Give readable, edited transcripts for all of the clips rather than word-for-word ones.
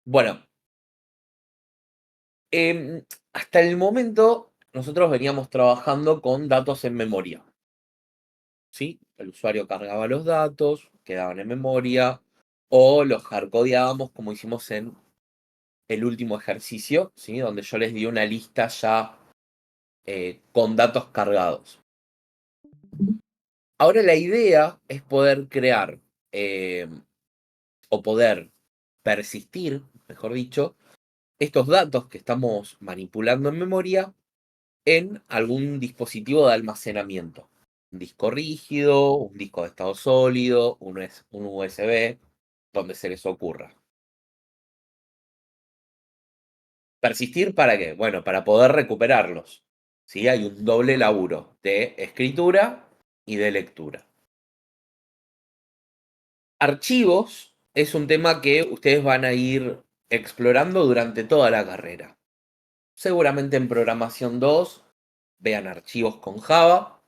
Bueno, hasta el momento nosotros veníamos trabajando con datos en memoria, ¿sí? El usuario cargaba los datos, quedaban en memoria, o los hardcodeábamos como hicimos en el último ejercicio, ¿sí? Donde yo les di una lista ya con datos cargados. Ahora la idea es poder crear o poder persistir, mejor dicho, estos datos que estamos manipulando en memoria en algún dispositivo de almacenamiento. Un disco rígido, un disco de estado sólido, un USB, donde se les ocurra. ¿Persistir para qué? Bueno, para poder recuperarlos. ¿Sí? Hay un doble laburo de escritura y de lectura. Archivos es un tema que ustedes van a ir explorando durante toda la carrera. Seguramente en programación 2 vean archivos con Java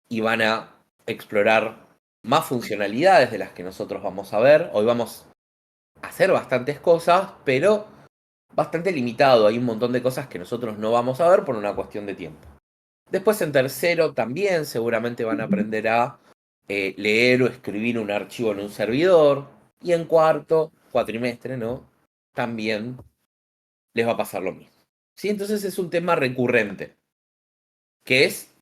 y van a explorar más funcionalidades de las que nosotros vamos a ver. Hoy vamos a hacer bastantes cosas, pero bastante limitado. Hay un montón de cosas que nosotros no vamos a ver por una cuestión de tiempo. Después en tercero también seguramente van a aprender a leer o escribir un archivo en un servidor. Y en cuarto, cuatrimestre, ¿no? También les va a pasar lo mismo. ¿Sí? Entonces es un tema recurrente, que es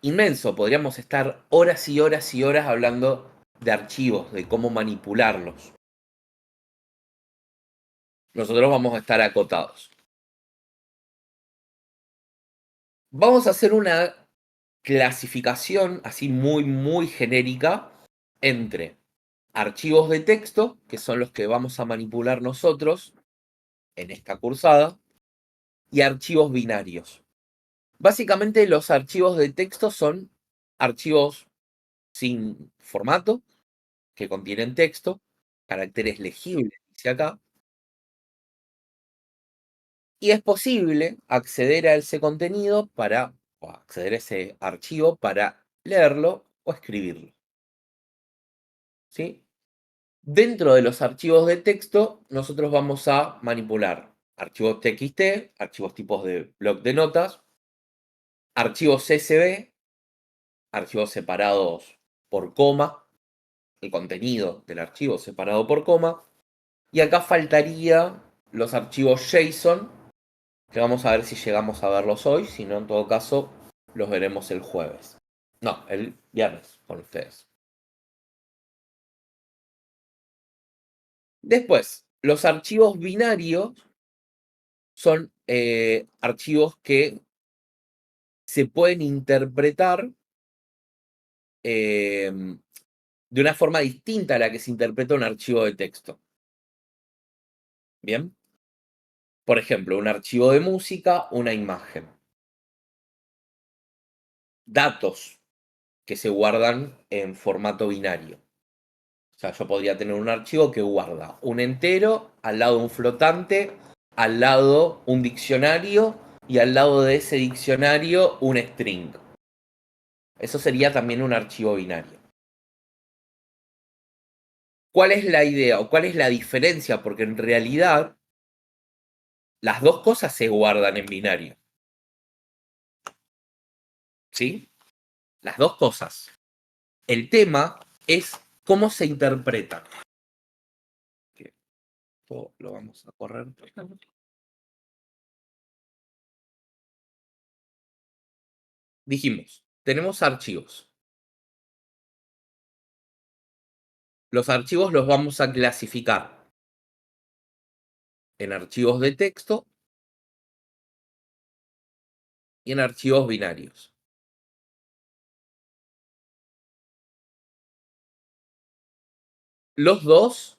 inmenso. Podríamos estar horas y horas y horas hablando de archivos, de cómo manipularlos. Nosotros vamos a estar acotados. Vamos a hacer una clasificación así muy, muy genérica entre archivos de texto, que son los que vamos a manipular nosotros en esta cursada, y archivos binarios. Básicamente los archivos de texto son archivos sin formato, que contienen texto, caracteres legibles, dice acá, y es posible acceder a ese contenido o acceder a ese archivo para leerlo o escribirlo. ¿Sí? Dentro de los archivos de texto, nosotros vamos a manipular archivos TXT, archivos tipos de bloc de notas, archivos CSV, archivos separados por coma, el contenido del archivo separado por coma, y acá faltaría los archivos JSON, que vamos a ver si llegamos a verlos hoy, si no, en todo caso, los veremos el jueves. No, el viernes con ustedes. Después, los archivos binarios son archivos que se pueden interpretar de una forma distinta a la que se interpreta un archivo de texto. Bien, por ejemplo, un archivo de música, una imagen. Datos que se guardan en formato binario. O sea, yo podría tener un archivo que guarda un entero, al lado un flotante, al lado un diccionario y al lado de ese diccionario un string. Eso sería también un archivo binario. ¿Cuál es la idea o cuál es la diferencia? Porque en realidad las dos cosas se guardan en binario. ¿Sí? Las dos cosas. El tema es cómo se interpretan. Esto lo vamos a correr. Dijimos, tenemos archivos. Los archivos los vamos a clasificar en archivos de texto y en archivos binarios. Los dos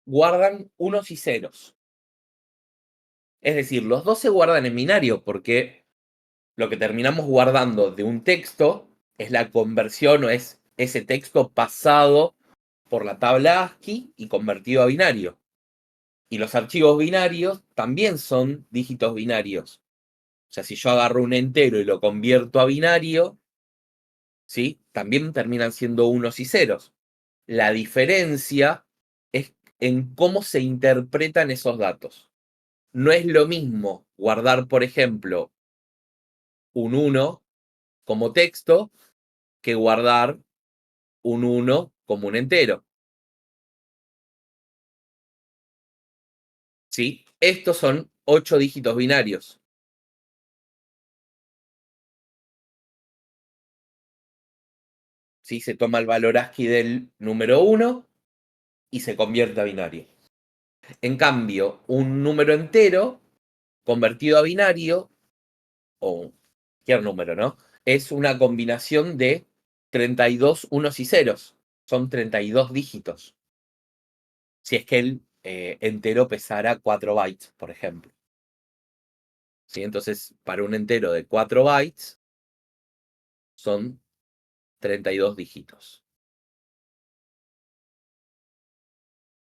guardan unos y ceros. Es decir, los dos se guardan en binario porque lo que terminamos guardando de un texto es la conversión o es ese texto pasado por la tabla ASCII y convertido a binario. Y los archivos binarios también son dígitos binarios. O sea, si yo agarro un entero y lo convierto a binario, ¿sí? También terminan siendo unos y ceros. La diferencia es en cómo se interpretan esos datos. No es lo mismo guardar, por ejemplo, un 1 como texto que guardar un 1 como un entero. ¿Sí? Estos son 8 dígitos binarios. ¿Sí? Se toma el valor ASCII del número 1 y se convierte a binario. En cambio, un número entero convertido a binario, o cualquier número, ¿no? Es una combinación de 32 unos y ceros. Son 32 dígitos. Si es que el entero pesara 4 bytes, por ejemplo. ¿Sí? Entonces, para un entero de 4 bytes, son 32 dígitos.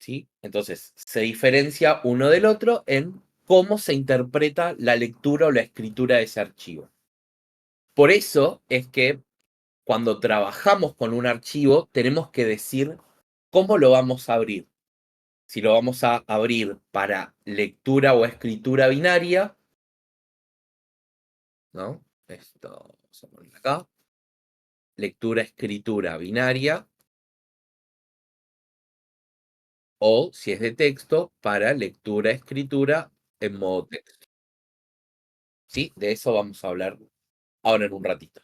¿Sí? Entonces, se diferencia uno del otro en cómo se interpreta la lectura o la escritura de ese archivo. Por eso es que cuando trabajamos con un archivo, tenemos que decir cómo lo vamos a abrir. Si lo vamos a abrir para lectura o escritura binaria, ¿no? Esto vamos a poner acá. Lectura, escritura binaria. O si es de texto, para lectura, escritura en modo texto. ¿Sí? De eso vamos a hablar ahora en un ratito.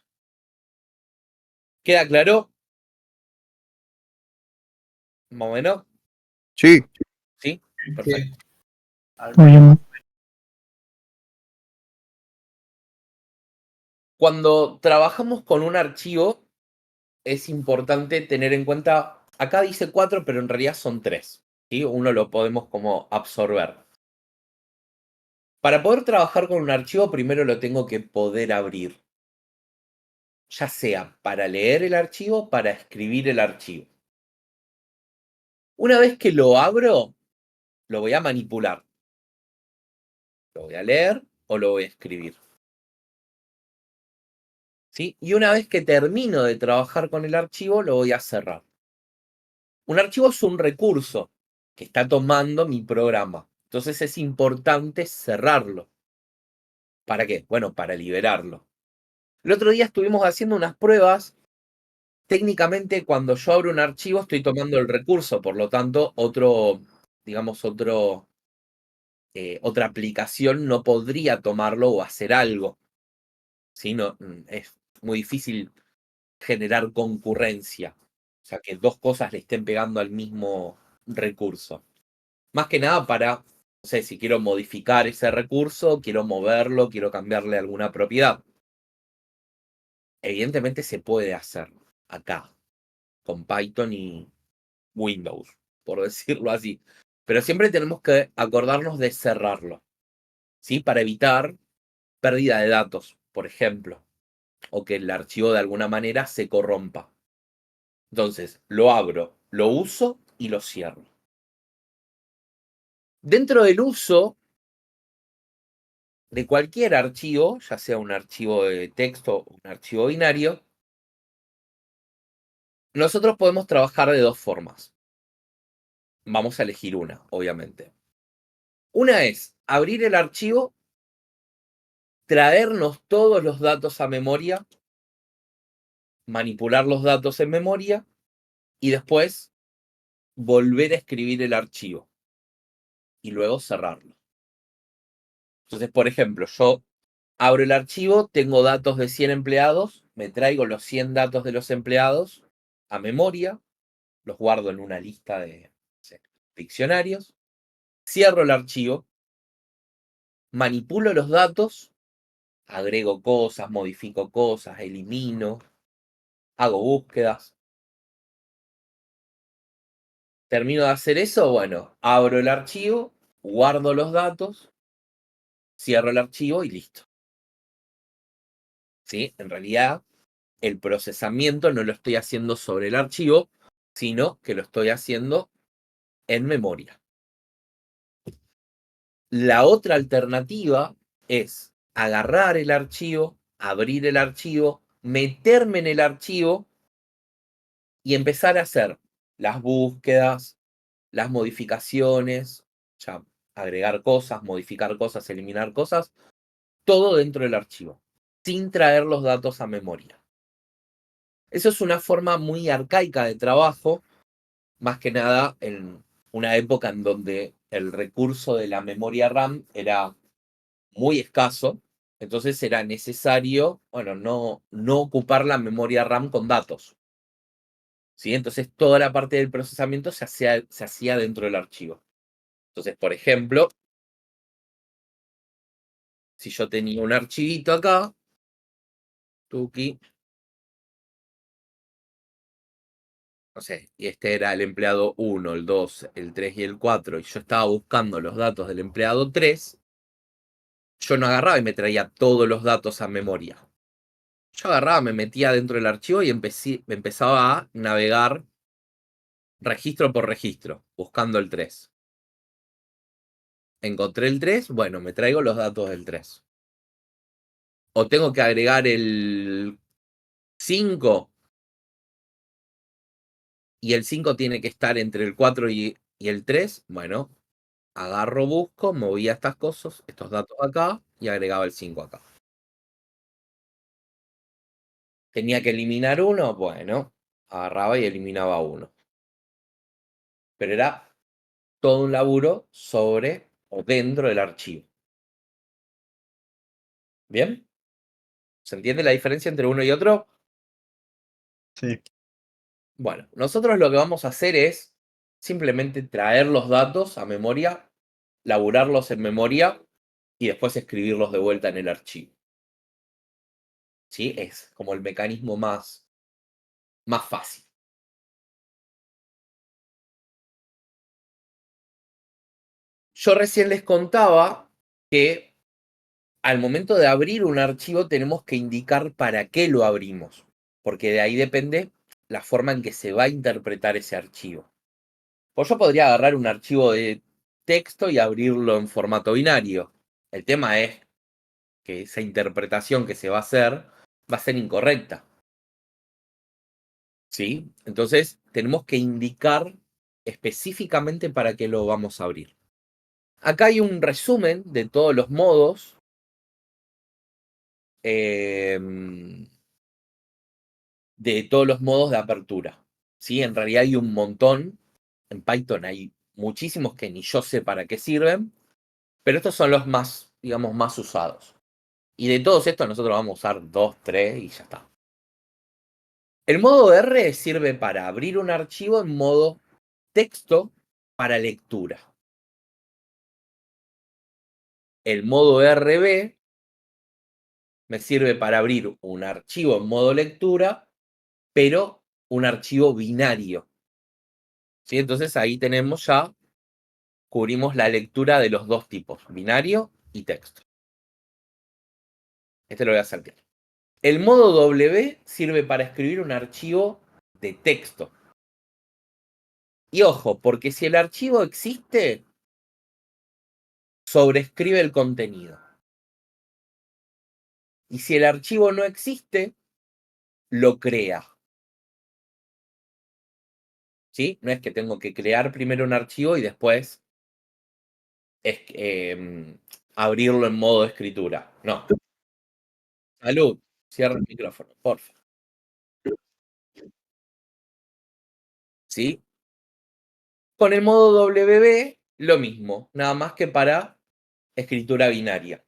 ¿Queda claro? Más o menos. Sí. ¿Sí? Perfecto. Cuando trabajamos con un archivo, es importante tener en cuenta, acá dice 4, pero en realidad son 3. ¿Sí? Uno lo podemos como absorber. Para poder trabajar con un archivo, primero lo tengo que poder abrir. Ya sea para leer el archivo o para escribir el archivo. Una vez que lo abro, lo voy a manipular. Lo voy a leer o lo voy a escribir. ¿Sí? Y una vez que termino de trabajar con el archivo, lo voy a cerrar. Un archivo es un recurso que está tomando mi programa. Entonces es importante cerrarlo. ¿Para qué? Bueno, para liberarlo. El otro día estuvimos haciendo unas pruebas. Técnicamente, cuando yo abro un archivo, estoy tomando el recurso, por lo tanto, otra aplicación no podría tomarlo o hacer algo. ¿Sí? No, es muy difícil generar concurrencia. O sea, que dos cosas le estén pegando al mismo recurso. Más que nada para, no sé, si quiero modificar ese recurso, quiero moverlo, quiero cambiarle alguna propiedad. Evidentemente se puede hacer acá, con Python y Windows, por decirlo así. Pero siempre tenemos que acordarnos de cerrarlo, ¿sí? Para evitar pérdida de datos, por ejemplo, o que el archivo de alguna manera se corrompa. Entonces, lo abro, lo uso y lo cierro. Dentro del uso de cualquier archivo, ya sea un archivo de texto o un archivo binario, nosotros podemos trabajar de dos formas. Vamos a elegir una, obviamente. Una es abrir el archivo, traernos todos los datos a memoria, manipular los datos en memoria y después volver a escribir el archivo y luego cerrarlo. Entonces, por ejemplo, yo abro el archivo, tengo datos de 100 empleados, me traigo los 100 datos de los empleados a memoria, los guardo en una lista de, no sé, diccionarios, cierro el archivo, manipulo los datos, agrego cosas, modifico cosas, elimino, hago búsquedas. Termino de hacer eso, bueno, abro el archivo, guardo los datos, cierro el archivo y listo. ¿Sí? En realidad, el procesamiento no lo estoy haciendo sobre el archivo, sino que lo estoy haciendo en memoria. La otra alternativa es agarrar el archivo, abrir el archivo, meterme en el archivo y empezar a hacer las búsquedas, las modificaciones, ya agregar cosas, modificar cosas, eliminar cosas, todo dentro del archivo, sin traer los datos a memoria. Eso es una forma muy arcaica de trabajo, más que nada en una época en donde el recurso de la memoria RAM era muy escaso, entonces era necesario, bueno, no ocupar la memoria RAM con datos. ¿Sí? Entonces toda la parte del procesamiento se hacía dentro del archivo. Entonces, por ejemplo, si yo tenía un archivito acá, Tuki, no sé, y este era el empleado 1, el 2, el 3 y el 4, y yo estaba buscando los datos del empleado 3, yo no agarraba y me traía todos los datos a memoria. Yo agarraba, me metía dentro del archivo y empezaba a navegar registro por registro, buscando el 3. Encontré el 3, bueno, me traigo los datos del 3. O tengo que agregar el 5, y el 5 tiene que estar entre el 4 y el 3, bueno, agarro, busco, movía estas cosas, estos datos acá, y agregaba el 5 acá. Tenía que eliminar uno, bueno, agarraba y eliminaba uno. Pero era todo un laburo sobre o dentro del archivo. ¿Bien? ¿Se entiende la diferencia entre uno y otro? Sí. Bueno, nosotros lo que vamos a hacer es simplemente traer los datos a memoria, laburarlos en memoria y después escribirlos de vuelta en el archivo. ¿Sí? Es como el mecanismo más fácil. Yo recién les contaba que al momento de abrir un archivo tenemos que indicar para qué lo abrimos, porque de ahí depende la forma en que se va a interpretar ese archivo. Pues yo podría agarrar un archivo de texto y abrirlo en formato binario. El tema es que esa interpretación que se va a hacer va a ser incorrecta. ¿Sí? Entonces tenemos que indicar específicamente para qué lo vamos a abrir. Acá hay un resumen de todos los modos de apertura. ¿Sí? En realidad hay un montón. En Python hay muchísimos que ni yo sé para qué sirven, pero estos son los más, digamos, más usados. Y de todos estos nosotros vamos a usar 2, 3 y ya está. El modo R sirve para abrir un archivo en modo texto para lectura. El modo RB me sirve para abrir un archivo en modo lectura, pero un archivo binario. ¿Sí? Entonces ahí tenemos ya, cubrimos la lectura de los dos tipos, binario y texto. Este lo voy a saltear. El modo W sirve para escribir un archivo de texto. Y ojo, porque si el archivo existe, sobrescribe el contenido. Y si el archivo no existe, lo crea. ¿Sí? No es que tengo que crear primero un archivo y después abrirlo en modo escritura. No. Salud. Cierra el micrófono, porfa. ¿Sí? Con el modo WB, lo mismo, nada más que para escritura binaria.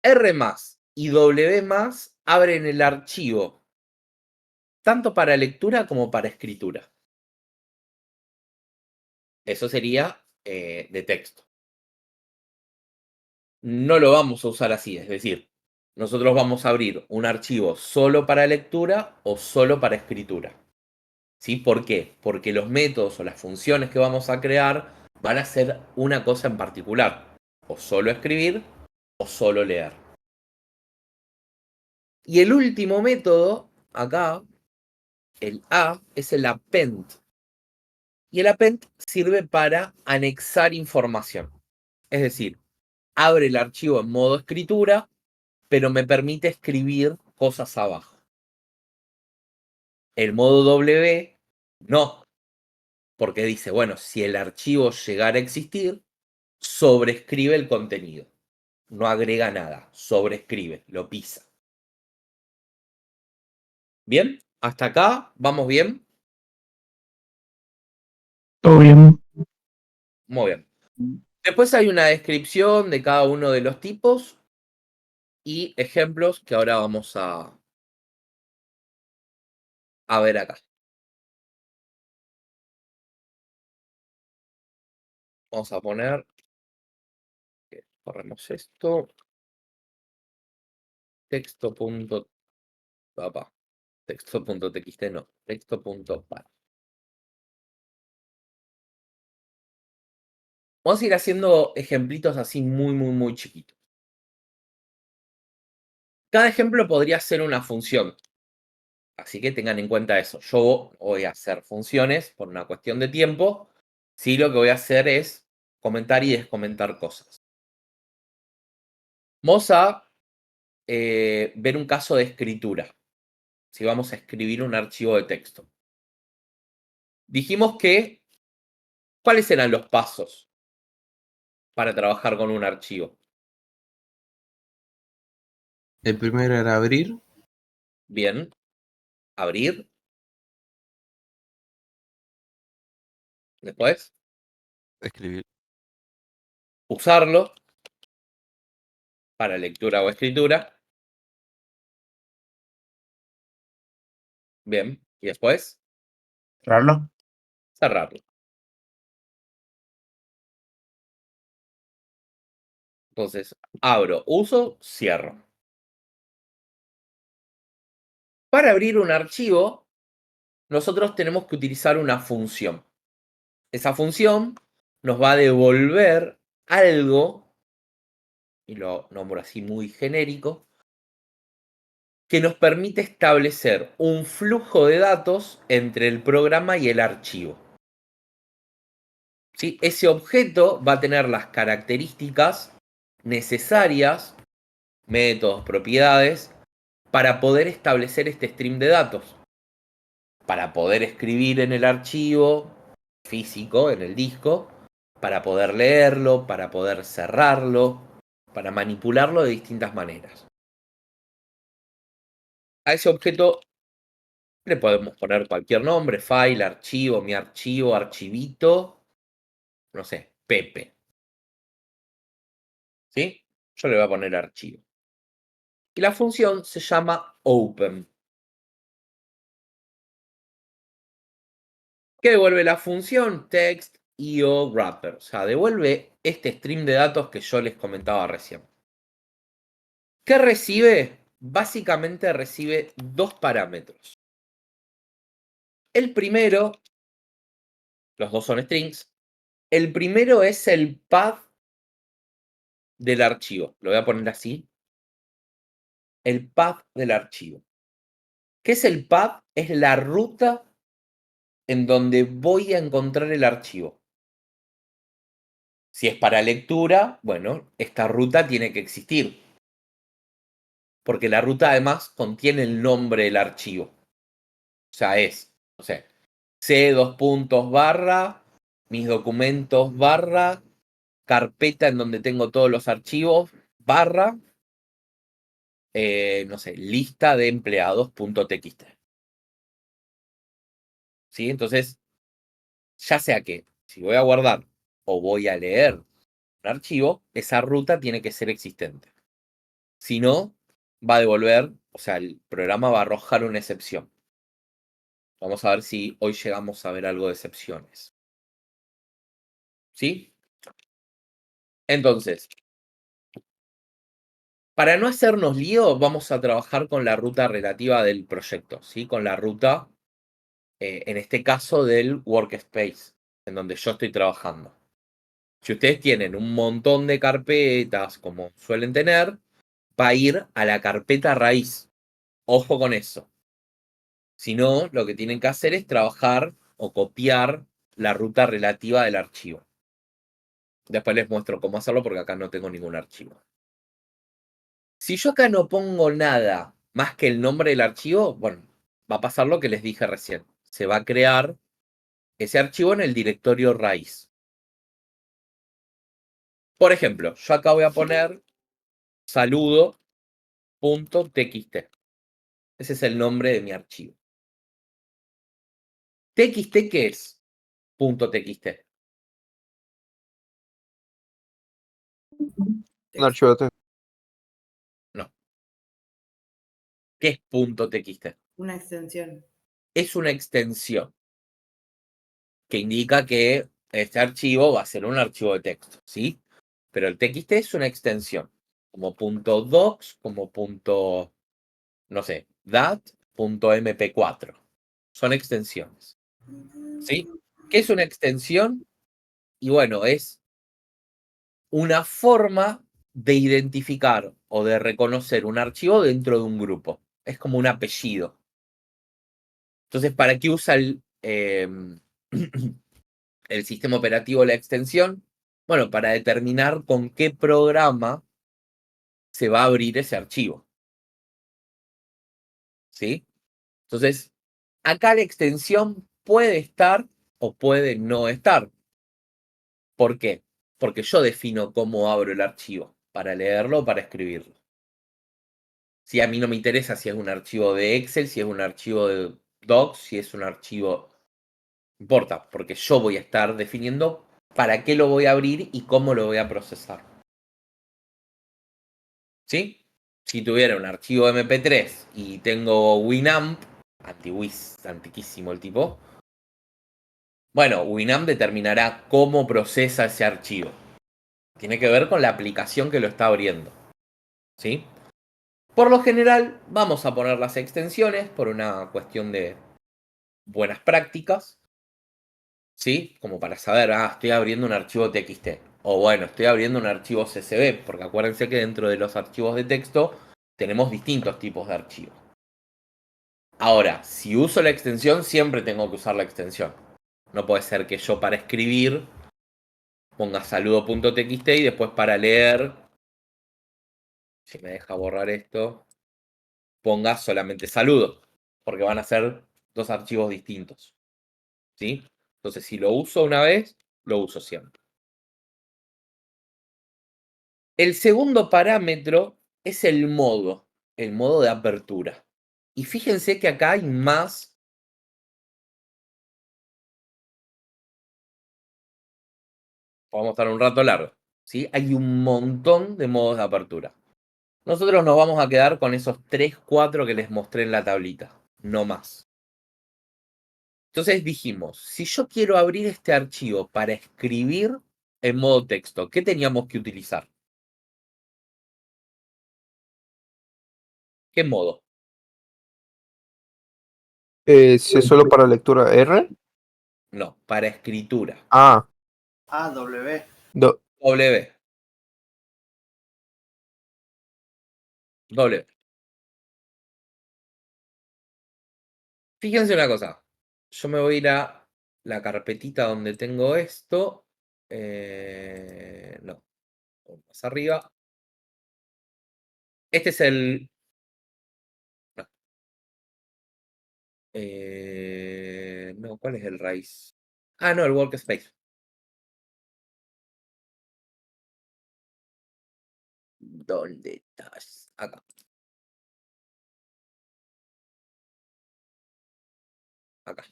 R y W abren el archivo tanto para lectura como para escritura. Eso sería de texto. No lo vamos a usar así, es decir, nosotros vamos a abrir un archivo solo para lectura o solo para escritura. ¿Sí? ¿Por qué? Porque los métodos o las funciones que vamos a crear van a ser una cosa en particular, o solo escribir o solo leer. Y el último método, acá, el A, es el append. Y el append sirve para anexar información. Es decir, abre el archivo en modo escritura, pero me permite escribir cosas abajo. El modo W no, porque dice, bueno, si el archivo llegara a existir, sobrescribe el contenido. No agrega nada, sobrescribe, lo pisa. ¿Bien? ¿Hasta acá? ¿Vamos bien? Todo bien. Muy bien. Después hay una descripción de cada uno de los tipos y ejemplos que ahora vamos a ver acá. Vamos a poner, corremos esto, texto.txt no, texto.par. Vamos a ir haciendo ejemplitos así muy chiquitos. Cada ejemplo podría ser una función, así que tengan en cuenta eso. Yo voy a hacer funciones por una cuestión de tiempo, sí, lo que voy a hacer es comentar y descomentar cosas. Vamos a ver un caso de escritura. Si vamos a escribir un archivo de texto. Dijimos que, ¿cuáles eran los pasos para trabajar con un archivo? El primero era abrir. Bien, abrir. Después, Escribir. usarlo para lectura o escritura. Bien, y después, ¿Cerrarlo? cerrarlo. Entonces, abro, uso, cierro. Para abrir un archivo, nosotros tenemos que utilizar una función. Esa función nos va a devolver algo, y lo nombro así muy genérico, que nos permite establecer un flujo de datos entre el programa y el archivo. ¿Sí? Ese objeto va a tener las características necesarias, métodos, propiedades, para poder establecer este stream de datos. Para poder escribir en el archivo físico, en el disco, para poder leerlo, para poder cerrarlo, para manipularlo de distintas maneras. A ese objeto le podemos poner cualquier nombre, file, archivo, mi archivo, archivito, no sé, Pepe. ¿Sí? Yo le voy a poner archivo. Y la función se llama open. ¿Qué devuelve la función? Text io wrapper. O sea, devuelve este stream de datos que yo les comentaba recién. ¿Qué recibe? Básicamente recibe dos parámetros. El primero, los dos son strings. El primero es el path del archivo. Lo voy a poner así. El path del archivo. ¿Qué es el path? Es la ruta en donde voy a encontrar el archivo. Si es para lectura, bueno, esta ruta tiene que existir. Porque la ruta además contiene el nombre del archivo. O sea, es, no sé, C dos puntos barra, mis documentos barra, carpeta en donde tengo todos los archivos, barra, no sé, lista de empleados.txt. ¿Sí? Entonces, ya sea que si voy a guardar o voy a leer un archivo, esa ruta tiene que ser existente. Si no, va a devolver, o sea, el programa va a arrojar una excepción. Vamos a ver si hoy llegamos a ver algo de excepciones. ¿Sí? Entonces, para no hacernos lío, vamos a trabajar con la ruta relativa del proyecto, ¿sí? Con la ruta, en este caso, del workspace, en donde yo estoy trabajando. Si ustedes tienen un montón de carpetas, como suelen tener, va a ir a la carpeta raíz. Ojo con eso. Si no, lo que tienen que hacer es trabajar o copiar la ruta relativa del archivo. Después les muestro cómo hacerlo porque acá no tengo ningún archivo. Si yo acá no pongo nada más que el nombre del archivo, bueno, va a pasar lo que les dije recién. Se va a crear ese archivo en el directorio raíz. Por ejemplo, yo acá voy a poner saludo.txt. Ese es el nombre de mi archivo. ¿TXT qué es? .txt. Un archivo de texto. No. ¿Qué es .txt? Una extensión. Es una extensión que indica que este archivo va a ser un archivo de texto, ¿sí? Pero el TXT es una extensión, como .docs, como no sé, .mp4. Son extensiones, ¿sí? ¿Qué es una extensión? Y bueno, es una forma de identificar o de reconocer un archivo dentro de un grupo. Es como un apellido. Entonces, ¿para qué usa el sistema operativo la extensión? Bueno, para determinar con qué programa se va a abrir ese archivo. ¿Sí? Entonces, acá la extensión puede estar o puede no estar. ¿Por qué? Porque yo defino cómo abro el archivo, para leerlo o para escribirlo. Si a mí no me interesa si es un archivo de Excel, si es un archivo de Docs, si es un archivo... No importa, porque yo voy a estar definiendo para qué lo voy a abrir y cómo lo voy a procesar. ¿Sí? Si tuviera un archivo MP3 y tengo Winamp, antiquísimo el tipo, bueno, Winamp determinará cómo procesa ese archivo. Tiene que ver con la aplicación que lo está abriendo. ¿Sí? Por lo general, vamos a poner las extensiones por una cuestión de buenas prácticas. ¿Sí? Como para saber, estoy abriendo un archivo TXT. O bueno, estoy abriendo un archivo CSV, porque acuérdense que dentro de los archivos de texto tenemos distintos tipos de archivos. Ahora, si uso la extensión, siempre tengo que usar la extensión. No puede ser que yo para escribir ponga saludo.txt y después para leer, si me deja borrar esto, ponga solamente saludo, porque van a ser dos archivos distintos. ¿Sí? Entonces, si lo uso una vez, lo uso siempre. El segundo parámetro es el modo de apertura. Y fíjense que acá hay más. Vamos a estar un rato largo. ¿Sí? Hay un montón de modos de apertura. Nosotros nos vamos a quedar con esos 3, 4 que les mostré en la tablita. No más. Entonces dijimos, si yo quiero abrir este archivo para escribir en modo texto, ¿qué teníamos que utilizar? ¿Qué modo? Si es solo para lectura R. No, para escritura. W. W. W. Fíjense una cosa. Yo me voy a ir a la carpetita donde tengo esto. No. Más arriba. Este es el... No. No, ¿cuál es el raíz? No, el workspace. ¿Dónde estás? Acá. Acá.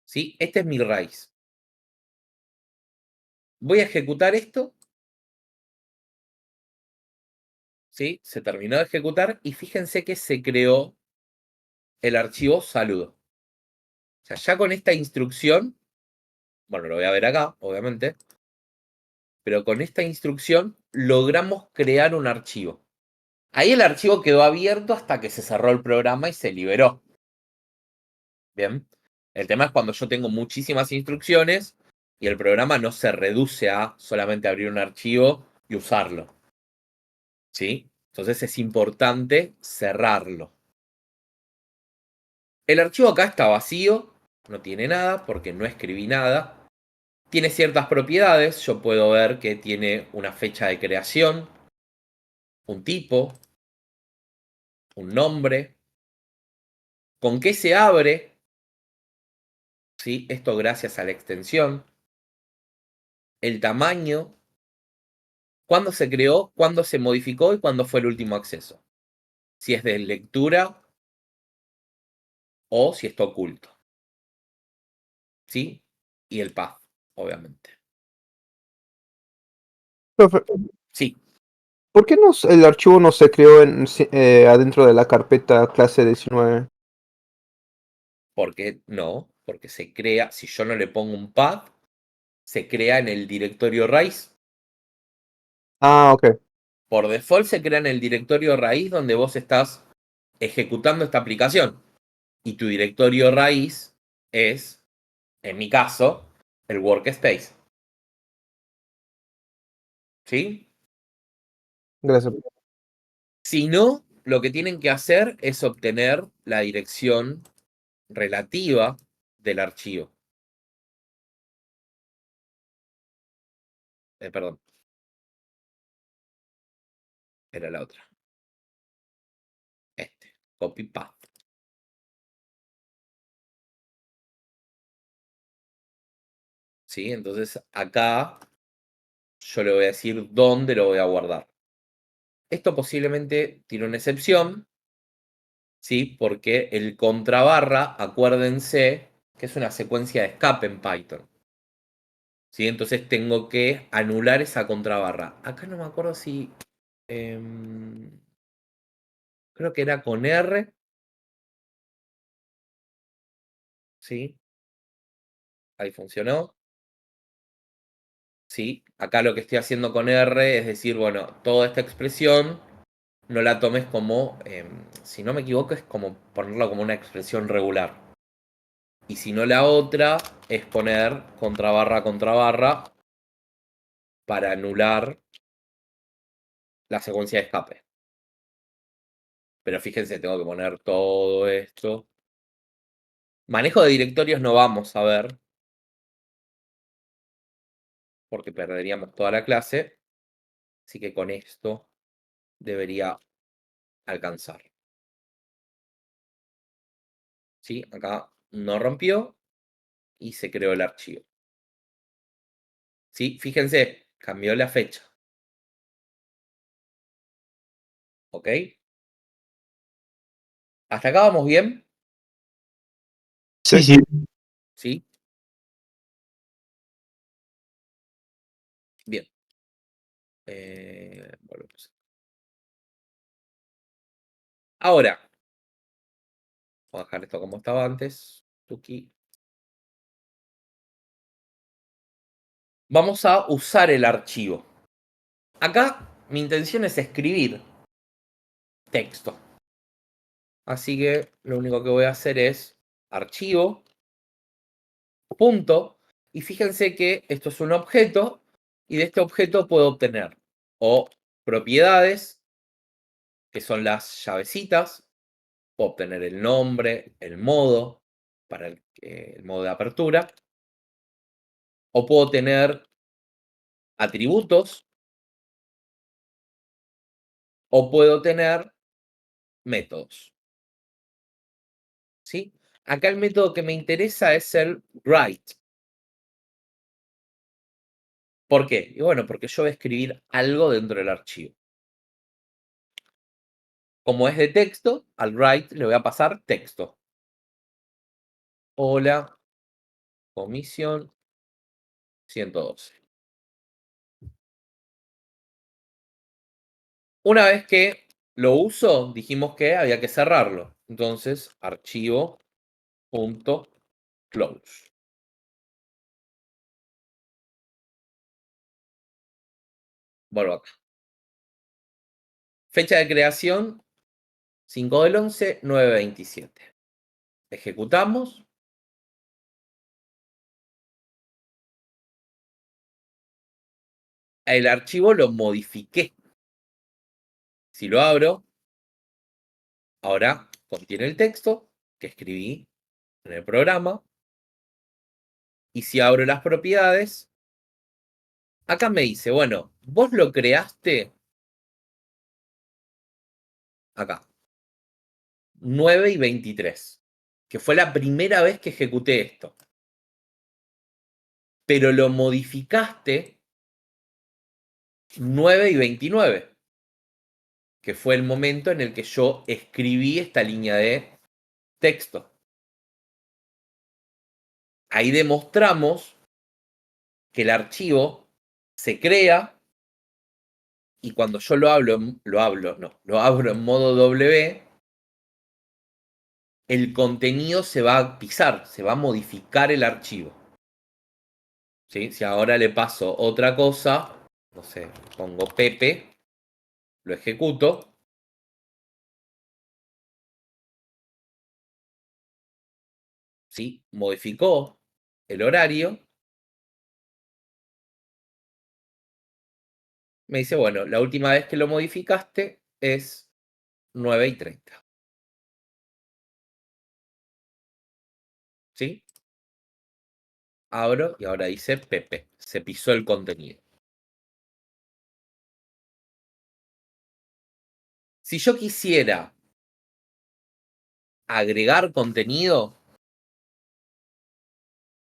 ¿Sí? Este es mi raíz. Voy a ejecutar esto. ¿Sí? Se terminó de ejecutar y fíjense que se creó el archivo saludo. O sea, ya con esta instrucción, bueno, lo voy a ver acá, obviamente, pero con esta instrucción logramos crear un archivo. Ahí el archivo quedó abierto hasta que se cerró el programa y se liberó. Bien. El tema es cuando yo tengo muchísimas instrucciones y el programa no se reduce a solamente abrir un archivo y usarlo. ¿Sí? Entonces es importante cerrarlo. El archivo acá está vacío, no tiene nada porque no escribí nada. Tiene ciertas propiedades, yo puedo ver que tiene una fecha de creación, un tipo, un nombre, con qué se abre, ¿sí? Esto gracias a la extensión, el tamaño, cuándo se creó, cuándo se modificó y cuándo fue el último acceso. Si es de lectura o si está oculto. ¿Sí? Y el path, obviamente. Profe, Sí, ¿por qué el archivo no se creó adentro de la carpeta clase 19? porque no, porque se crea, si yo no le pongo un path, se crea en el directorio raíz. Ah, ok. Por default se crea en el directorio raíz donde vos estás ejecutando esta aplicación. Y tu directorio raíz es, en mi caso, el workspace. ¿Sí? Gracias. Si no, lo que tienen que hacer es obtener la dirección relativa del archivo. Perdón. Era la otra. Copy path. ¿Sí? Entonces acá yo le voy a decir dónde lo voy a guardar. Esto posiblemente tiene una excepción, ¿sí? Porque el contrabarra, acuérdense que es una secuencia de escape en Python. ¿Sí? Entonces tengo que anular esa contrabarra. Acá no me acuerdo si... creo que era con R. ¿Sí? Ahí funcionó. ¿Sí? Acá lo que estoy haciendo con R es decir, bueno, toda esta expresión no la tomes como, si no me equivoco, es como ponerla como una expresión regular. Y si no, la otra es poner contra barra para anular la secuencia de escape. Pero fíjense, tengo que poner todo esto. Manejo de directorios no vamos a ver, porque perderíamos toda la clase. Así que con esto debería alcanzar. ¿Sí? Acá no rompió y se creó el archivo. ¿Sí? Fíjense, cambió la fecha. ¿Ok? ¿Hasta acá vamos bien? Sí, sí. ¿Sí? Bien. Volvemos. Ahora, voy a dejar esto como estaba antes. Tuki. Vamos a usar el archivo. Acá mi intención es escribir texto. Así que lo único que voy a hacer es archivo, punto. Y fíjense que esto es un objeto y de este objeto puedo obtener o propiedades, que son las llavecitas. Puedo obtener el nombre, el modo, para el modo de apertura. O puedo tener atributos. O puedo tener métodos. ¿Sí? Acá el método que me interesa es el write. ¿Por qué? Y bueno, porque yo voy a escribir algo dentro del archivo. Como es de texto, al write le voy a pasar texto. Hola, comisión 112. Una vez que lo uso, dijimos que había que cerrarlo. Entonces, archivo.close. Vuelvo acá. Fecha de creación, 5/11/927. Ejecutamos. El archivo lo modifiqué. Si lo abro, ahora contiene el texto que escribí en el programa. Y si abro las propiedades, acá me dice, bueno, vos lo creaste acá. 9/23. que fue la primera vez que ejecuté esto. Pero lo modificaste 9 y 29, que fue el momento en el que yo escribí esta línea de texto. Ahí demostramos que el archivo se crea y cuando yo lo abro en modo W, el contenido se va a pisar, se va a modificar el archivo. ¿Sí? Si ahora le paso otra cosa, no sé, pongo Pepe, lo ejecuto. ¿Sí? Modificó el horario. Me dice, bueno, la última vez que lo modificaste es 9:30. ¿Sí? Abro y ahora dice Pepe. Se pisó el contenido. Si yo quisiera agregar contenido,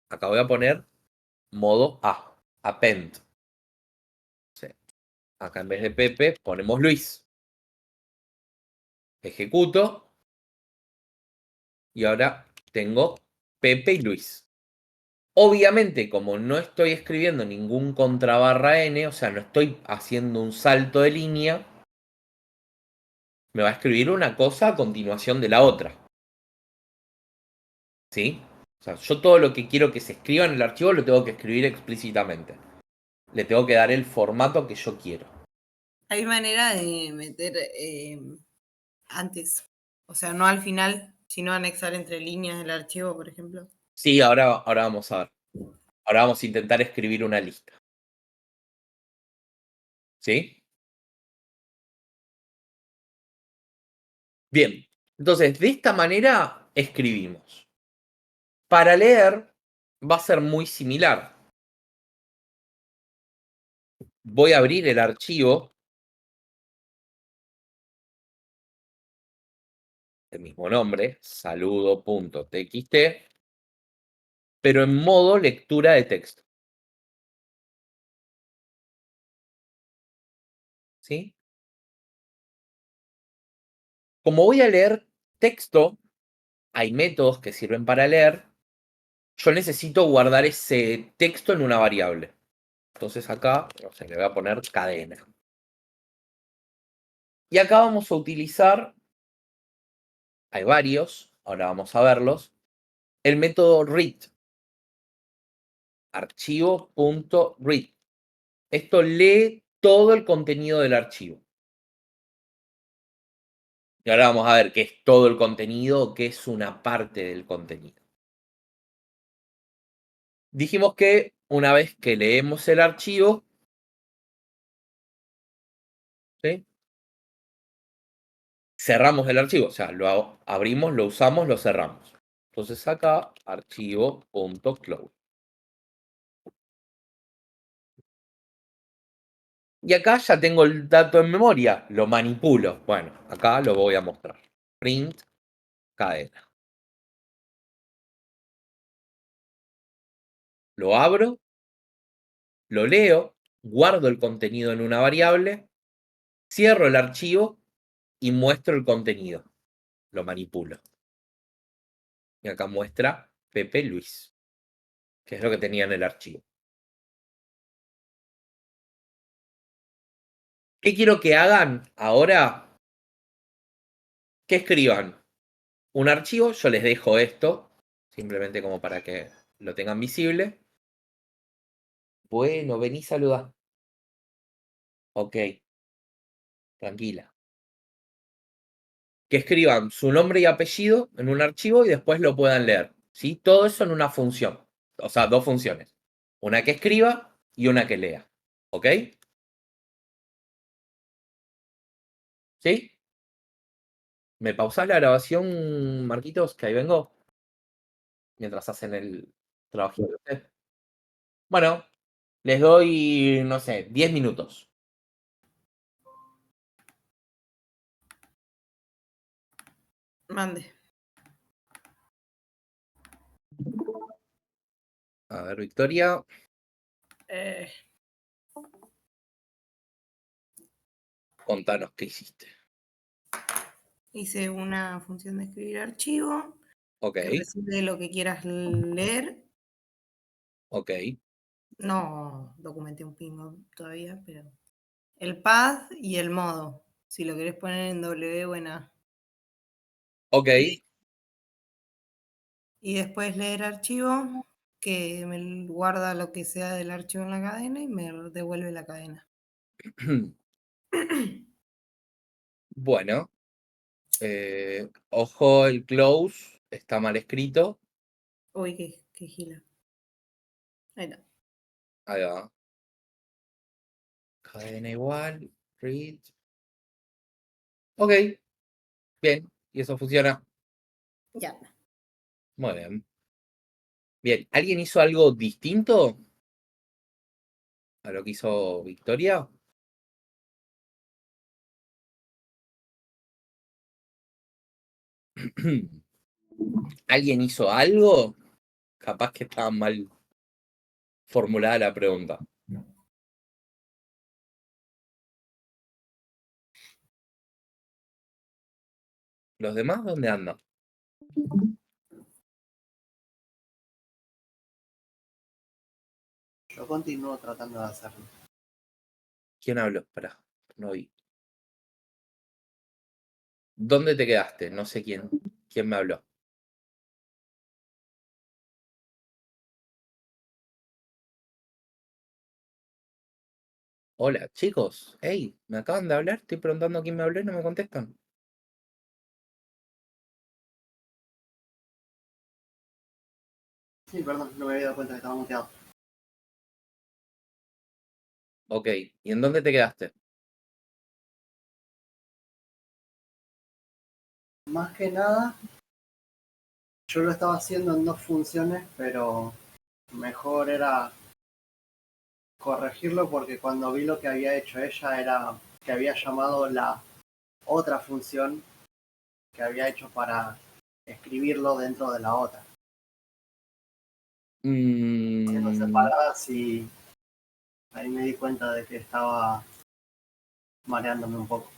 acá voy a poner modo A, append. Sí. Acá en vez de Pepe ponemos Luis. Ejecuto. Y ahora tengo Pepe y Luis. Obviamente, como no estoy escribiendo ningún contrabarra N, o sea, no estoy haciendo un salto de línea, me va a escribir una cosa a continuación de la otra. ¿Sí? O sea, yo todo lo que quiero que se escriba en el archivo lo tengo que escribir explícitamente. Le tengo que dar el formato que yo quiero. Hay manera de meter antes, o sea, no al final, sino anexar entre líneas el archivo, por ejemplo. Sí, ahora vamos a ver. Ahora vamos a intentar escribir una lista. ¿Sí? Bien. Entonces, de esta manera escribimos. Para leer va a ser muy similar. Voy a abrir el archivo, el mismo nombre, saludo.txt, pero en modo lectura de texto. ¿Sí? Como voy a leer texto, hay métodos que sirven para leer. Yo necesito guardar ese texto en una variable. Entonces acá, no sé, le voy a poner cadena. Y acá vamos a utilizar, hay varios, ahora vamos a verlos, el método read. Archivo.read. Esto lee todo el contenido del archivo. Y ahora vamos a ver qué es todo el contenido o qué es una parte del contenido. Dijimos que una vez que leemos el archivo, ¿sí? Cerramos el archivo, o sea, lo abrimos, lo usamos, lo cerramos. Entonces acá, archivo.close. Y acá ya tengo el dato en memoria, lo manipulo. Bueno, acá lo voy a mostrar. Print cadena. Lo abro, lo leo, guardo el contenido en una variable, cierro el archivo y muestro el contenido. Lo manipulo. Y acá muestra Pepe Luis, que es lo que tenía en el archivo. ¿Qué quiero que hagan ahora? Que escriban un archivo, yo les dejo esto, simplemente como para que lo tengan visible. Bueno, vení, saluda. Ok, tranquila. Que escriban su nombre y apellido en un archivo y después lo puedan leer. ¿Sí? Todo eso en una función. O sea, dos funciones. Una que escriba y una que lea. ¿Ok? ¿Sí? ¿Me pausás la grabación, Marquitos? Que ahí vengo. Mientras hacen el trabajito de ustedes. Bueno, les doy, no sé, 10 minutos. Mande. A ver, Victoria. Eh, Contanos qué hiciste. hice una función de escribir archivo Ok, que recibe lo que quieras leer. ok. No documenté un pingo todavía, pero el path y el modo. Si lo querés poner en W o en A. Ok. Y después leer archivo, que me guarda lo que sea del archivo en la cadena y me devuelve la cadena. Bueno. Ojo, el close está mal escrito. Uy, qué gila. Ahí está. Ahí va. Cadena igual. Read. Ok. Bien. Y eso funciona. Ya. Muy bien. Bien. ¿Alguien hizo algo distinto a lo que hizo Victoria? ¿Alguien hizo algo? Capaz que estaba mal formulada la pregunta. ¿Los demás dónde andan? Yo continúo tratando de hacerlo. ¿Quién habló? Pará, no oí. ¿Dónde te quedaste? No sé quién me habló. Hola, chicos. Hey, me acaban de hablar. Estoy preguntando quién me habló y no me contestan. Sí, perdón, no me había dado cuenta que estaba muteado. Ok, ¿y en dónde te quedaste? Más que nada, yo lo estaba haciendo en 2 funciones, pero mejor era corregirlo porque cuando vi lo que había hecho ella era que había llamado la otra función que había hecho para escribirlo dentro de la otra, siendo Mm, separadas y ahí me di cuenta de que estaba mareándome un poco.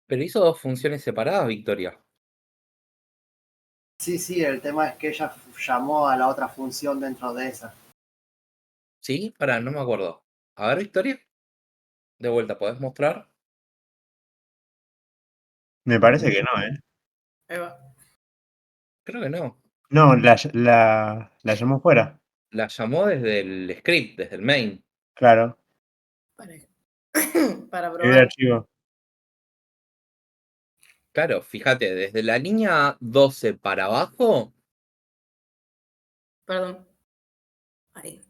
pero hizo dos funciones separadas, Victoria. Sí, sí, el tema es que ella llamó a la otra función dentro de esa. ¿Sí? Pará, no me acuerdo. A ver, Victoria. De vuelta, ¿podés mostrar? Me parece que no, ¿eh? Ahí va. Creo que no. No, la llamó fuera. La llamó desde el script, desde el main. Claro. Para, para Escribir probar. archivo. Claro, fíjate, desde la línea 12 para abajo. Perdón. Ahí.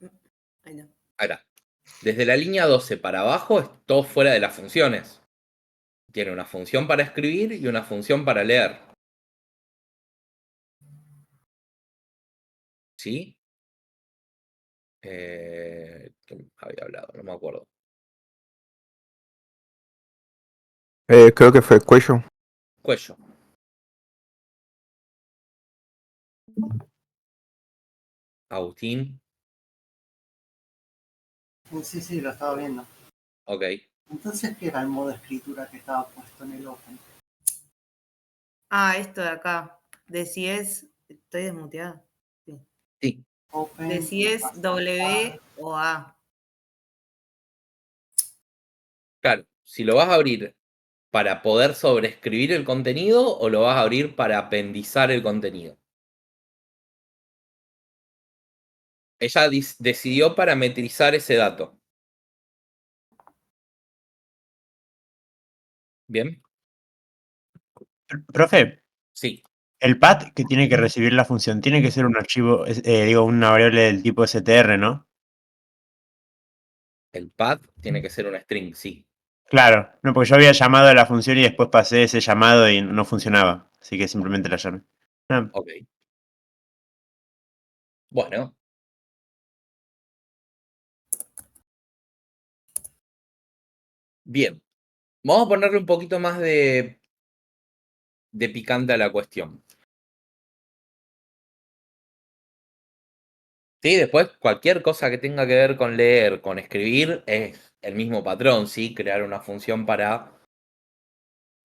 Ahí está. Ahora, desde la línea 12 para abajo es todo fuera de las funciones. Tiene una función para escribir y una función para leer. ¿Sí? ¿Quién había hablado? No me acuerdo. Creo que fue Cuello. Cuello. Agustín. Sí, sí, lo estaba viendo. Ok. Entonces, ¿qué era el modo escritura que estaba puesto en el Open? Ah, esto de acá. De si es. Estoy desmuteada. Sí. Sí. Open, De si es W o A. Claro. Si lo vas a abrir para poder sobreescribir el contenido o lo vas a abrir para apendizar el contenido. Ella decidió parametrizar ese dato. ¿Bien? Profe, Sí. el path que tiene que recibir la función tiene que ser un archivo, digo, una variable del tipo str, ¿no? El path tiene que ser un string, sí. Claro, no, porque yo había llamado a la función y después pasé ese llamado y no funcionaba. Así que simplemente la llamé. Ah, Ok. Bueno. Bien. Vamos a ponerle un poquito más de picante a la cuestión. Sí, después cualquier cosa que tenga que ver con leer, con escribir, es el mismo patrón, ¿sí? Crear una función para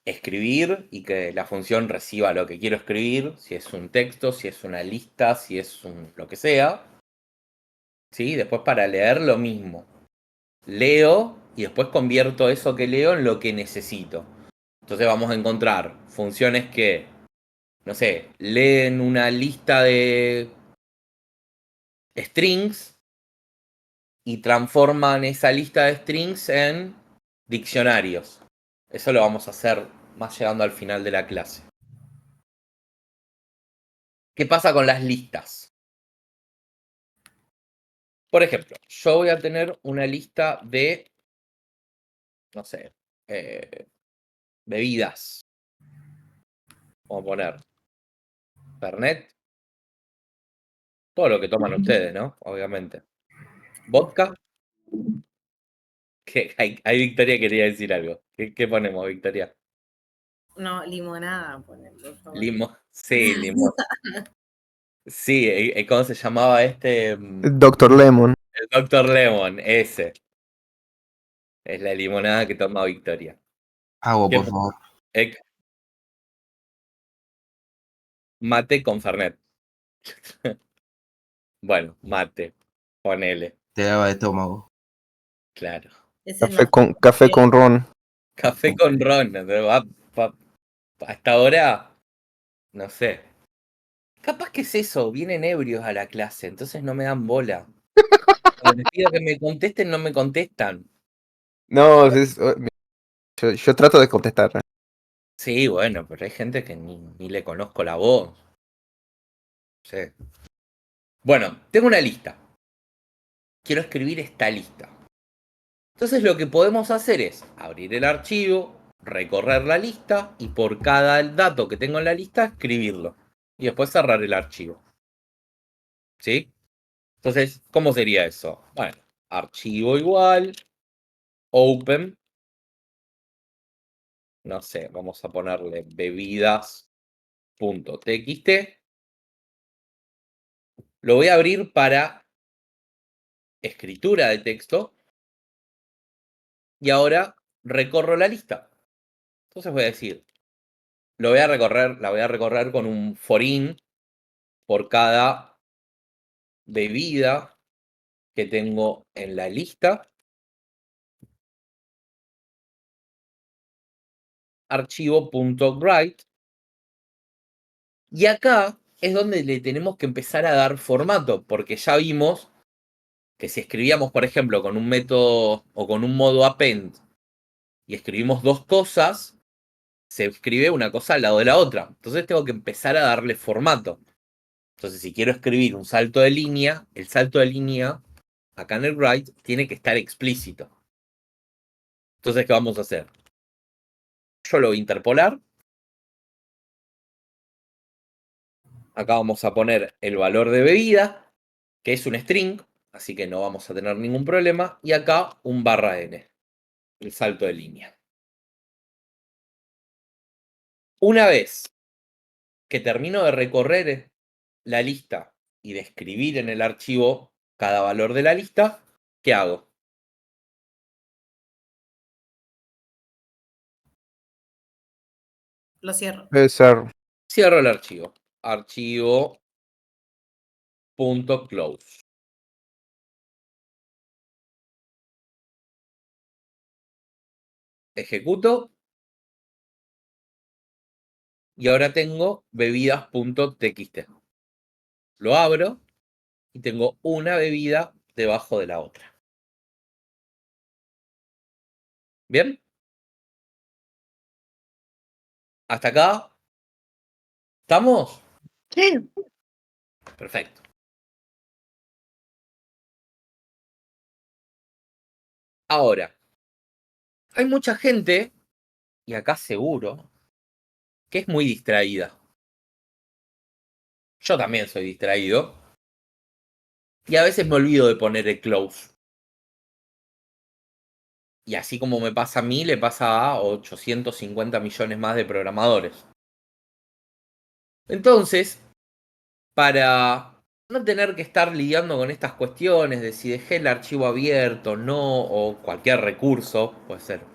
escribir y que la función reciba lo que quiero escribir, si es un texto, si es una lista, si es lo que sea. ¿Sí? Después para leer lo mismo. Leo y después convierto eso que leo en lo que necesito. Entonces vamos a encontrar funciones que, no sé, leen una lista de strings y transforman esa lista de strings en diccionarios. Eso lo vamos a hacer más llegando al final de la clase. ¿Qué pasa con las listas? Por ejemplo, yo voy a tener una lista de, no sé, bebidas. Vamos a poner Fernet, todo lo que toman ustedes, ¿no? Obviamente. Vodka. ¿Qué? Hay Victoria quería decir algo. ¿Qué ponemos, Victoria? No, limonada, ponen, por favor. Sí, limón. Sí, ¿cómo se llamaba este? Dr. Lemon. El Dr. Lemon, ese. Es la limonada que toma Victoria. Agua, ¿Qué por favor. Mate con Fernet. Bueno, mate. Ponele. Te lava el estómago. Claro. Ese es más Café con ron. Café con ron. Hasta ahora, no sé. Capaz que es eso, vienen ebrios a la clase, entonces no me dan bola. Cuando les pido que me contesten, no me contestan. No, yo trato de contestar. Sí, bueno, pero hay gente que ni le conozco la voz. Sí. Bueno, tengo una lista. Quiero escribir esta lista. Entonces lo que podemos hacer es abrir el archivo, recorrer la lista y por cada dato que tengo en la lista escribirlo. Y después cerrar el archivo. ¿Sí? Entonces, ¿cómo sería eso? Bueno, archivo igual, open, no sé, vamos a ponerle bebidas.txt. Lo voy a abrir para escritura de texto. Y ahora recorro la lista. Entonces voy a decir, la voy a recorrer con un for-in por cada bebida que tengo en la lista. Archivo.write. Y acá es donde le tenemos que empezar a dar formato, porque ya vimos que si escribíamos, por ejemplo, con un método o con un modo append y escribimos dos cosas, se escribe una cosa al lado de la otra. Entonces tengo que empezar a darle formato. Entonces, si quiero escribir un salto de línea, el salto de línea acá en el write tiene que estar explícito. Entonces, ¿qué vamos a hacer? Yo lo voy a interpolar. Acá vamos a poner el valor de bebida, que es un string, así que no vamos a tener ningún problema. Y acá un /n, el salto de línea. Una vez que termino de recorrer la lista y de escribir en el archivo cada valor de la lista, ¿qué hago? Lo cierro. Cierro el archivo. Archivo.close. Ejecuto. Y ahora tengo bebidas.txt. Lo abro y tengo una bebida debajo de la otra. ¿Bien? ¿Hasta acá? ¿Estamos? Sí. Perfecto. Ahora, hay mucha gente, y acá seguro, que es muy distraída. Yo también soy distraído. Y a veces me olvido de poner el close. Y así como me pasa a mí, le pasa a 850 millones más de programadores. Entonces, para no tener que estar lidiando con estas cuestiones de si dejé el archivo abierto, no, o cualquier recurso, puede ser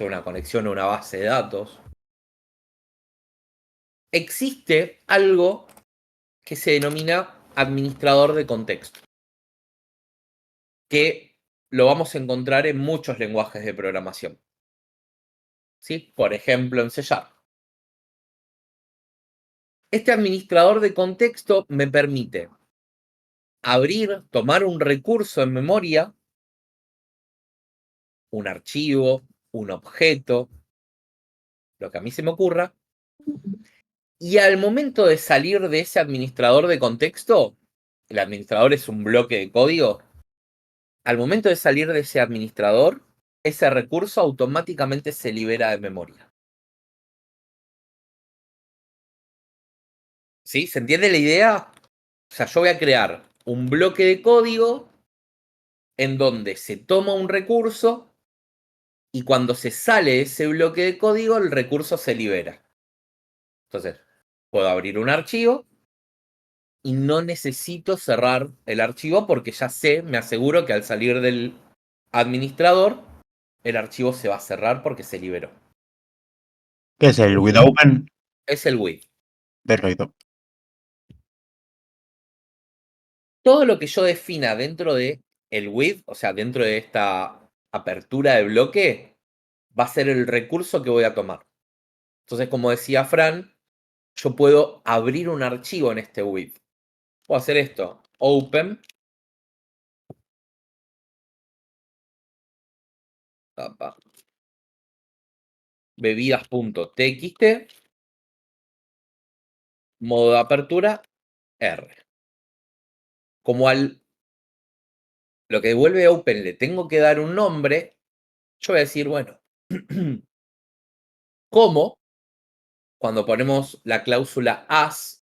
una conexión a una base de datos. Existe algo que se denomina administrador de contexto, que lo vamos a encontrar en muchos lenguajes de programación. ¿Sí? Por ejemplo, en C#. Este administrador de contexto me permite tomar un recurso en memoria, un archivo, un objeto, lo que a mí se me ocurra, y al momento de salir de ese administrador de contexto, el administrador es un bloque de código, al momento de salir de ese administrador, ese recurso automáticamente se libera de memoria. ¿Sí? ¿Se entiende la idea? O sea, yo voy a crear un bloque de código en donde se toma un recurso y cuando se sale ese bloque de código, el recurso se libera. Entonces, puedo abrir un archivo y no necesito cerrar el archivo porque ya sé, me aseguro que al salir del administrador, el archivo se va a cerrar porque se liberó. ¿Qué es el with open? Es el with. Perfecto. Todo lo que yo defina dentro de el with, o sea, dentro de esta apertura de bloque, va a ser el recurso que voy a tomar. Entonces, como decía Fran, yo puedo abrir un archivo en este with. Puedo hacer esto, open, bebidas.txt, modo de apertura, R. Como lo que devuelve open le tengo que dar un nombre, yo voy a decir, bueno, como cuando ponemos la cláusula as,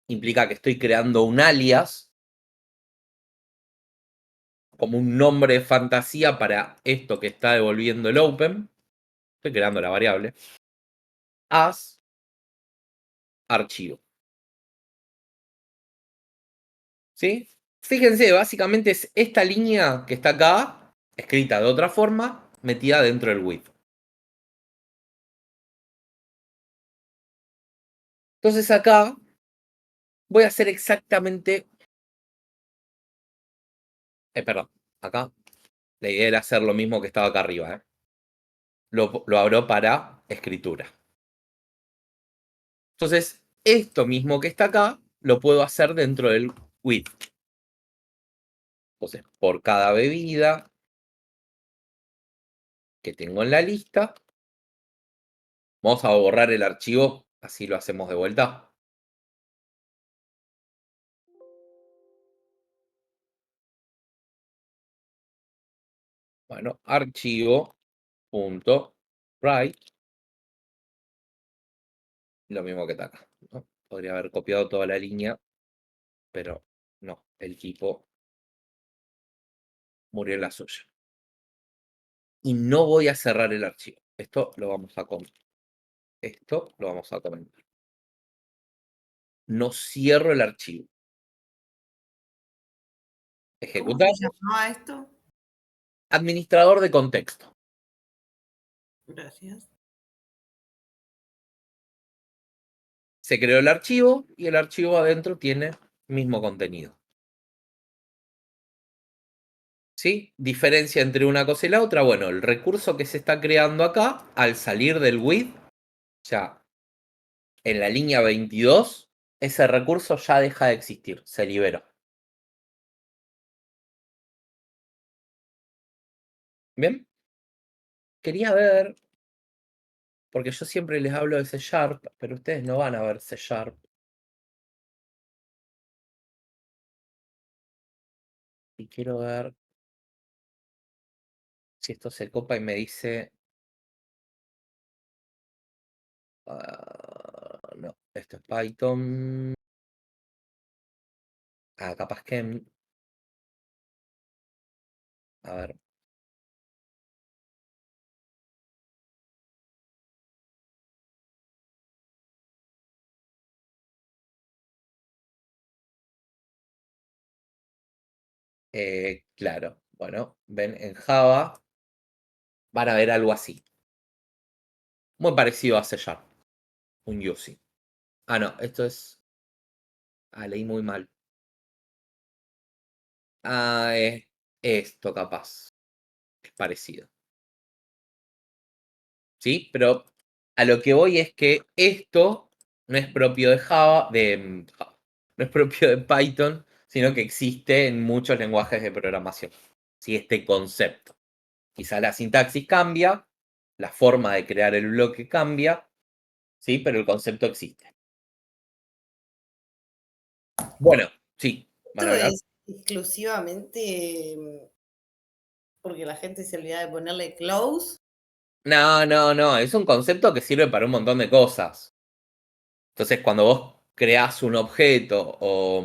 implica que estoy creando un alias, como un nombre de fantasía para esto que está devolviendo el open. Estoy creando la variable. As archivo. ¿Sí? Fíjense, básicamente es esta línea que está acá, escrita de otra forma, metida dentro del with. Entonces acá voy a hacer exactamente... perdón, acá la idea era hacer lo mismo que estaba acá arriba. Lo abro para escritura. Entonces, esto mismo que está acá, lo puedo hacer dentro del with. Entonces, por cada bebida que tengo en la lista, vamos a borrar el archivo, así lo hacemos de vuelta. Bueno, archivo.write, lo mismo que está acá, ¿no? Podría haber copiado toda la línea, pero no, el tipo murió en la suya. Y no voy a cerrar el archivo. Esto lo vamos a comentar. Esto lo vamos a comentar. No cierro el archivo. ¿Cómo Ejecutar. se llamaba esto? Administrador de contexto. Gracias. Se creó el archivo y el archivo adentro tiene mismo contenido. ¿Sí? Diferencia entre una cosa y la otra. Bueno, el recurso que se está creando acá, al salir del with, ya en la línea 22, ese recurso ya deja de existir, se liberó. ¿Bien? Quería ver, porque yo siempre les hablo de C#, pero ustedes no van a ver C#. Y quiero ver si esto se copa y me dice... no, esto es Python. Capaz que... A ver. Claro, bueno, ven en Java, van a ver algo así. Muy parecido a C Sharp, un using. Ah, no, esto es... Ah, leí muy mal. Ah, esto capaz. Es parecido. ¿Sí? Pero a lo que voy es que esto no es propio de Java, no es propio de Python, sino que existe en muchos lenguajes de programación. ¿Sí? Este concepto. Quizá la sintaxis cambia, la forma de crear el bloque cambia, ¿sí? Pero el concepto existe. Bueno, sí. ¿Van a Esto hablar? es exclusivamente porque la gente se olvida de ponerle close. No, es un concepto que sirve para un montón de cosas. Entonces, cuando vos creás un objeto o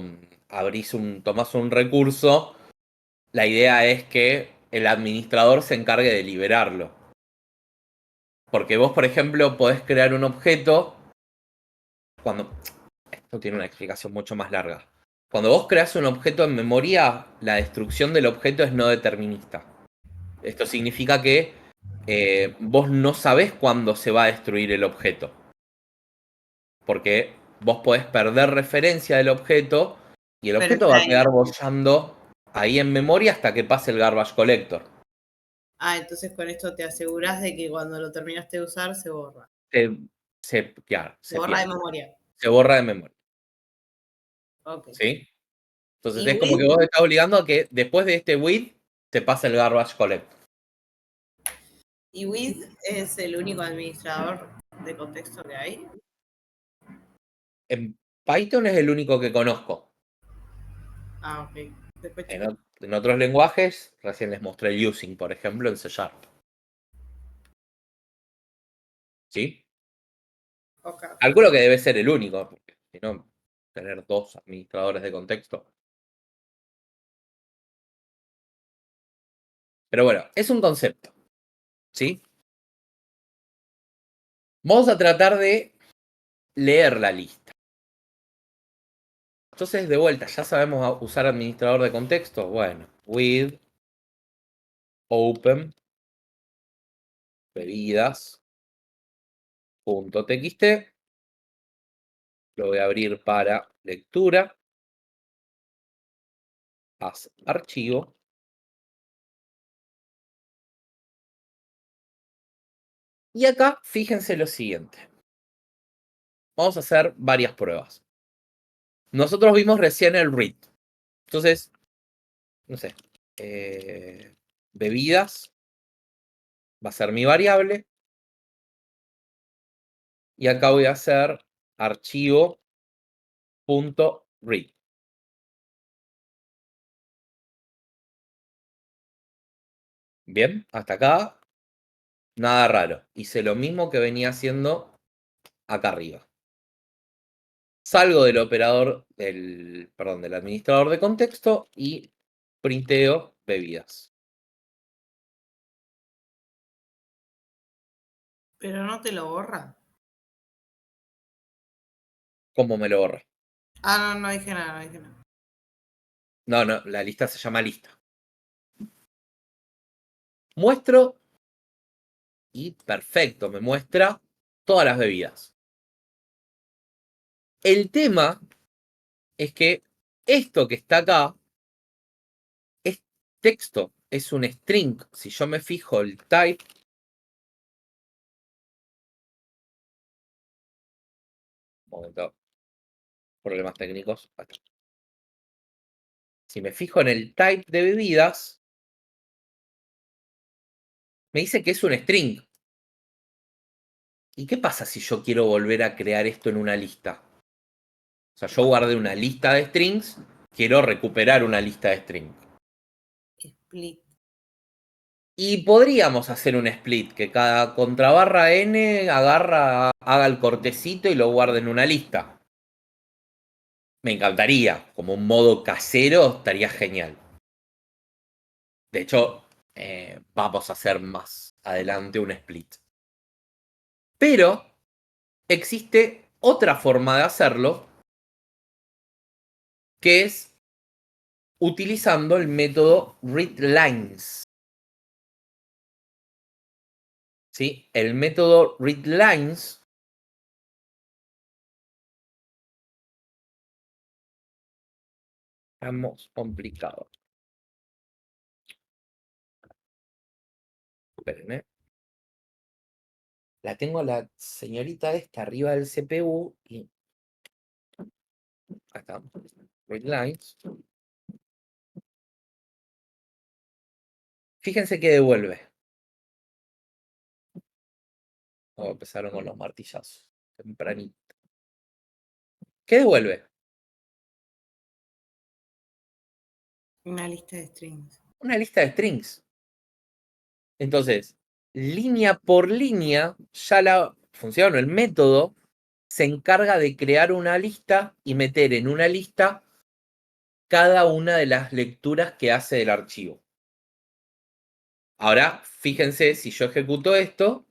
tomás un recurso, la idea es que el administrador se encargue de liberarlo. Porque vos, por ejemplo, podés crear un objeto cuando... Esto tiene una explicación mucho más larga. Cuando vos creás un objeto en memoria, la destrucción del objeto es no determinista. Esto significa que vos no sabés cuándo se va a destruir el objeto. Porque vos podés perder referencia del objeto y el Pero objeto está va a ahí. quedar bollando ahí en memoria hasta que pase el garbage collector. Entonces con esto te aseguras de que cuando lo terminaste de usar se borra. Claro, Se borra de pierde. memoria. Se borra de memoria. Ok. ¿Sí? Entonces ¿Y es como with? que vos estás obligando a que después de este with te pase el garbage collector. ¿Y with es el único administrador de contexto que hay? En Python es el único que conozco. Ok. Después En otros lenguajes, recién les mostré el using, por ejemplo, en C Sharp. ¿Sí? Ok. Calculo que debe ser el único, porque si no, tener dos administradores de contexto. Pero bueno, es un concepto. ¿Sí? Vamos a tratar de leer la lista. Entonces, de vuelta, ya sabemos usar administrador de contexto. Bueno, with, open, bebidas, .txt. Lo voy a abrir para lectura. Haz archivo. Y acá, fíjense lo siguiente. Vamos a hacer varias pruebas. Nosotros vimos recién el read. Entonces, no sé. Bebidas va a ser mi variable. Y acá voy a hacer archivo.read. Bien, hasta acá nada raro. Hice lo mismo que venía haciendo acá arriba. Salgo del operador del administrador de contexto y printeo bebidas. Pero no te lo borra. ¿Cómo me lo borré? No dije nada, no dije nada. No, la lista se llama lista. Muestro y perfecto, me muestra todas las bebidas. El tema es que esto que está acá es texto, es un string. Si yo me fijo el type, momento, problemas técnicos. Si me fijo en el type de bebidas, me dice que es un string. ¿Y qué pasa si yo quiero volver a crear esto en una lista? O sea, yo guardé una lista de strings, quiero recuperar una lista de strings. Split. Y podríamos hacer un split, que cada contrabarra n haga el cortecito y lo guarde en una lista. Me encantaría, como un modo casero, estaría genial. De hecho, vamos a hacer más adelante un split. Pero existe otra forma de hacerlo, que es utilizando el método readLines. ¿Sí? El método readLines estamos complicados. Esperen, la tengo a la señorita esta arriba del CPU y acá, readLines. Fíjense que devuelve. Empezaron con los martillazos. Tempranito. ¿Qué devuelve? Una lista de strings. Una lista de strings. Entonces, línea por línea, ya la función o el método se encarga de crear una lista y meter en una lista cada una de las lecturas que hace del archivo. Ahora, fíjense, si yo ejecuto esto,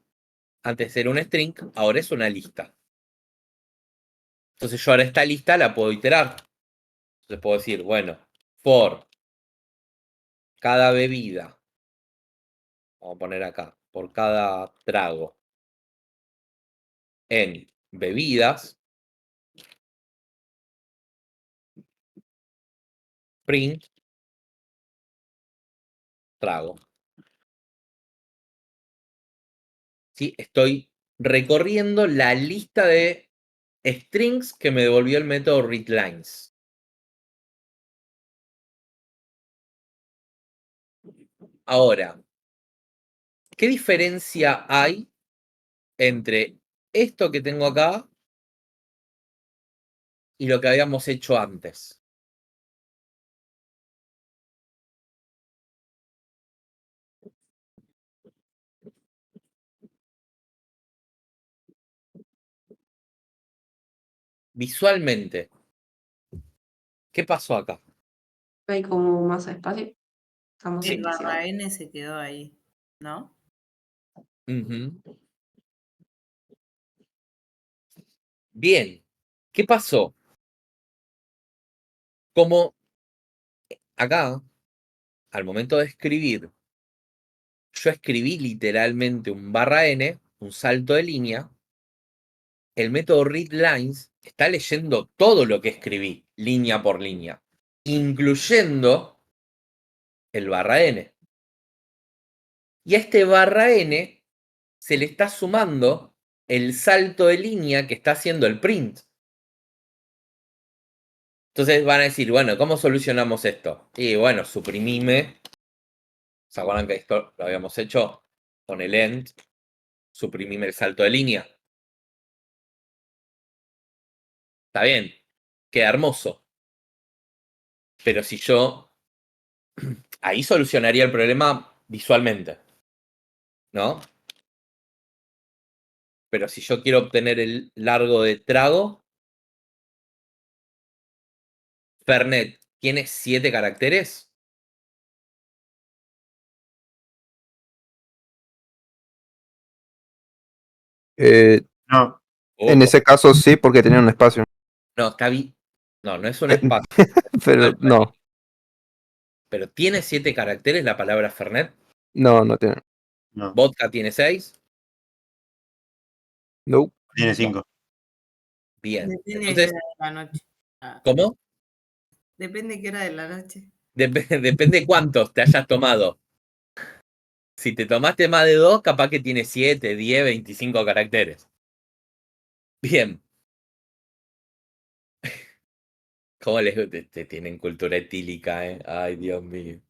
antes era un string, ahora es una lista. Entonces yo ahora esta lista la puedo iterar. Entonces puedo decir, bueno, for cada bebida, vamos a poner acá, por cada trago en bebidas, print, trago. ¿Sí? Estoy recorriendo la lista de strings que me devolvió el método readLines. Ahora, ¿qué diferencia hay entre esto que tengo acá y lo que habíamos hecho antes? Visualmente, ¿qué pasó acá? Hay como más espacio. Estamos El en barra N se quedó ahí, ¿no? Ujú. Bien, ¿qué pasó? Como acá, al momento de escribir, yo escribí literalmente un barra N, un salto de línea, el método readLines está leyendo todo lo que escribí, línea por línea, incluyendo el barra N. Y a este barra N se le está sumando el salto de línea que está haciendo el print. Entonces van a decir, bueno, ¿cómo solucionamos esto? Y bueno, suprimime. ¿Se acuerdan que esto lo habíamos hecho con el end? Suprimime el salto de línea. Está bien, queda hermoso. Pero si yo ahí solucionaría el problema visualmente, ¿no? Pero si yo quiero obtener el largo de trago, Fernet tiene 7 caracteres. No, En ese caso sí, porque tenía un espacio. No, está bien. No, no es un espacio. Pero no, Pero tiene 7 caracteres la palabra Fernet. no tiene. no. Vodka tiene 6. No. Tiene 5. Bien. Depende de qué Entonces, hora de la noche. Ah, ¿cómo? depende de qué hora de la noche. Depende cuántos te hayas tomado. Si te tomaste más de 2, capaz que tiene 7, 10, 25 caracteres. Bien. ¿Cómo les te tienen cultura etílica, eh? Ay, Dios mío.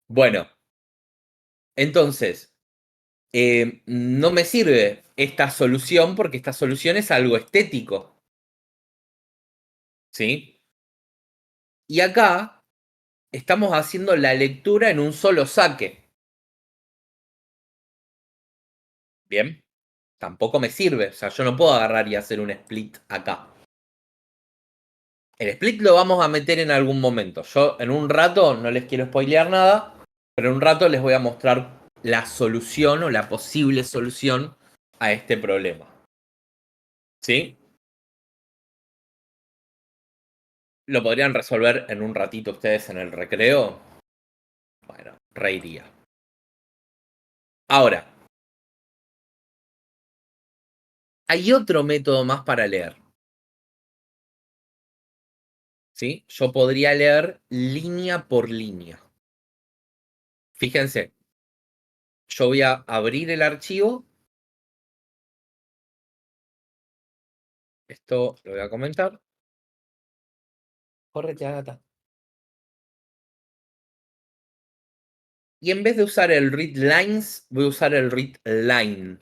Bueno, entonces, no me sirve esta solución porque esta solución es algo estético. ¿Sí? Y acá estamos haciendo la lectura en un solo saque. Bien. Tampoco me sirve. O sea, yo no puedo agarrar y hacer un split acá. El split lo vamos a meter en algún momento. Yo en un rato, no les quiero spoilear nada, pero en un rato les voy a mostrar la solución o la posible solución a este problema. ¿Sí? lo podrían resolver en un ratito ustedes en el recreo. Bueno, reiría. Ahora, hay otro método más para leer. ¿Sí? Yo podría leer línea por línea. Fíjense, yo voy a abrir el archivo. Esto lo voy a comentar. Córrete, Agatha. Y en vez de usar el read lines, voy a usar el read line.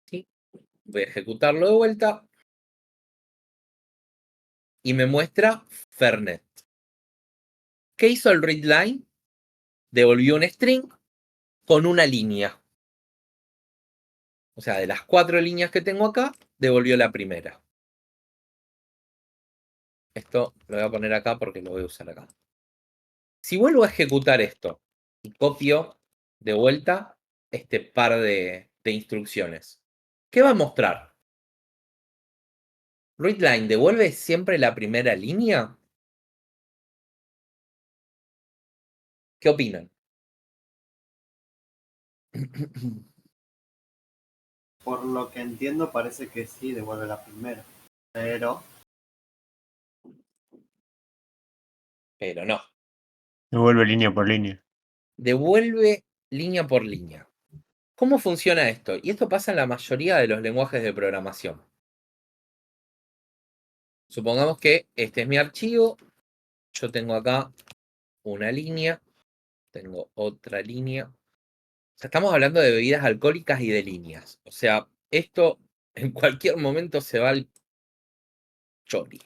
¿Sí? Voy a ejecutarlo de vuelta. Y me muestra Fernet. ¿Qué hizo el read line? Devolvió un string con una línea. O sea, de las 4 líneas que tengo acá, devolvió la primera. Esto lo voy a poner acá porque lo voy a usar acá. Si vuelvo a ejecutar esto y copio de vuelta este par de instrucciones, ¿qué va a mostrar? ¿Readline devuelve siempre la primera línea? ¿Qué opinan? Por lo que entiendo, parece que sí devuelve la primera. Pero Pero no. Devuelve línea por línea. Devuelve línea por línea. ¿Cómo funciona esto? Y esto pasa en la mayoría de los lenguajes de programación. Supongamos que este es mi archivo. Yo tengo acá una línea. Tengo otra línea. O sea, estamos hablando de bebidas alcohólicas y de líneas. O sea, esto en cualquier momento se va al chori.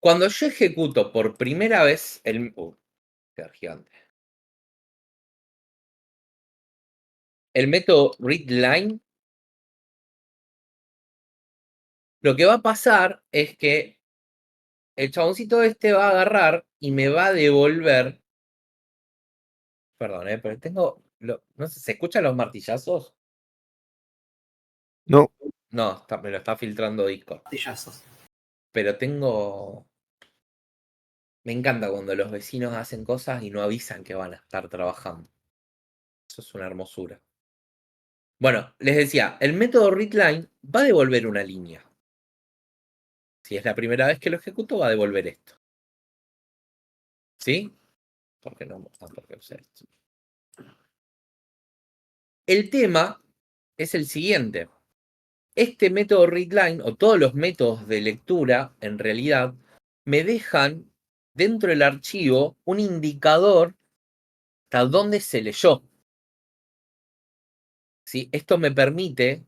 Cuando yo ejecuto por primera vez el... queda gigante. El método readline, lo que va a pasar es que el chaboncito este va a agarrar y me va a devolver. Perdón, pero tengo. No sé, ¿se escuchan los martillazos? No, No, me lo está filtrando Discord. martillazos. Pero tengo. Me encanta cuando los vecinos hacen cosas y no avisan que van a estar trabajando. Eso es una hermosura. Bueno, les decía, el método readline va a devolver una línea. Si es la primera vez que lo ejecuto, va a devolver esto. ¿Sí? ¿Por qué no? ¿Por qué usé esto? El tema es el siguiente. Este método readline, o todos los métodos de lectura, en realidad, me dejan dentro del archivo un indicador hasta dónde se leyó. ¿Sí? Esto me permite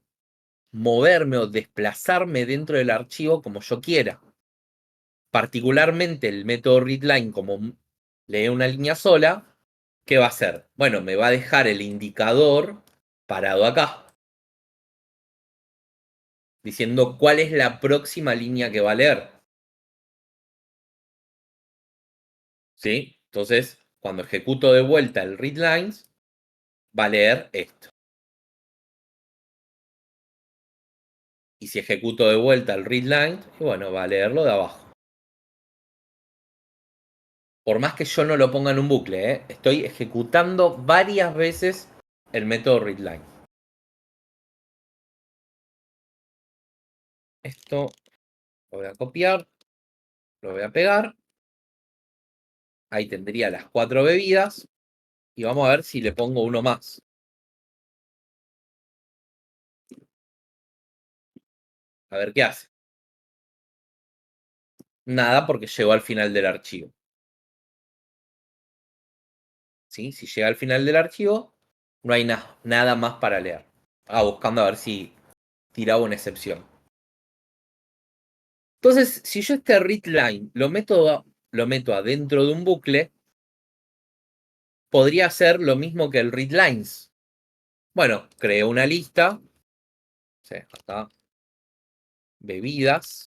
moverme o desplazarme dentro del archivo como yo quiera. Particularmente el método readline, como lee una línea sola, ¿qué va a hacer? Bueno, me va a dejar el indicador parado acá, diciendo cuál es la próxima línea que va a leer. ¿Sí? Entonces, cuando ejecuto de vuelta el readlines, va a leer esto. Y si ejecuto de vuelta el readlines, bueno, va a leerlo de abajo. Por más que yo no lo ponga en un bucle, estoy ejecutando varias veces el método readline. Esto lo voy a copiar, lo voy a pegar. Ahí tendría las 4 bebidas. Y vamos a ver si le pongo uno más. A ver qué hace. Nada, porque llegó al final del archivo. ¿Sí? Si llega al final del archivo, no hay nada más para leer. Buscando a ver si tiraba una excepción. Entonces, si yo este readline lo meto adentro de un bucle, podría hacer lo mismo que el readlines. Bueno, creo una lista. Sí, acá. Bebidas.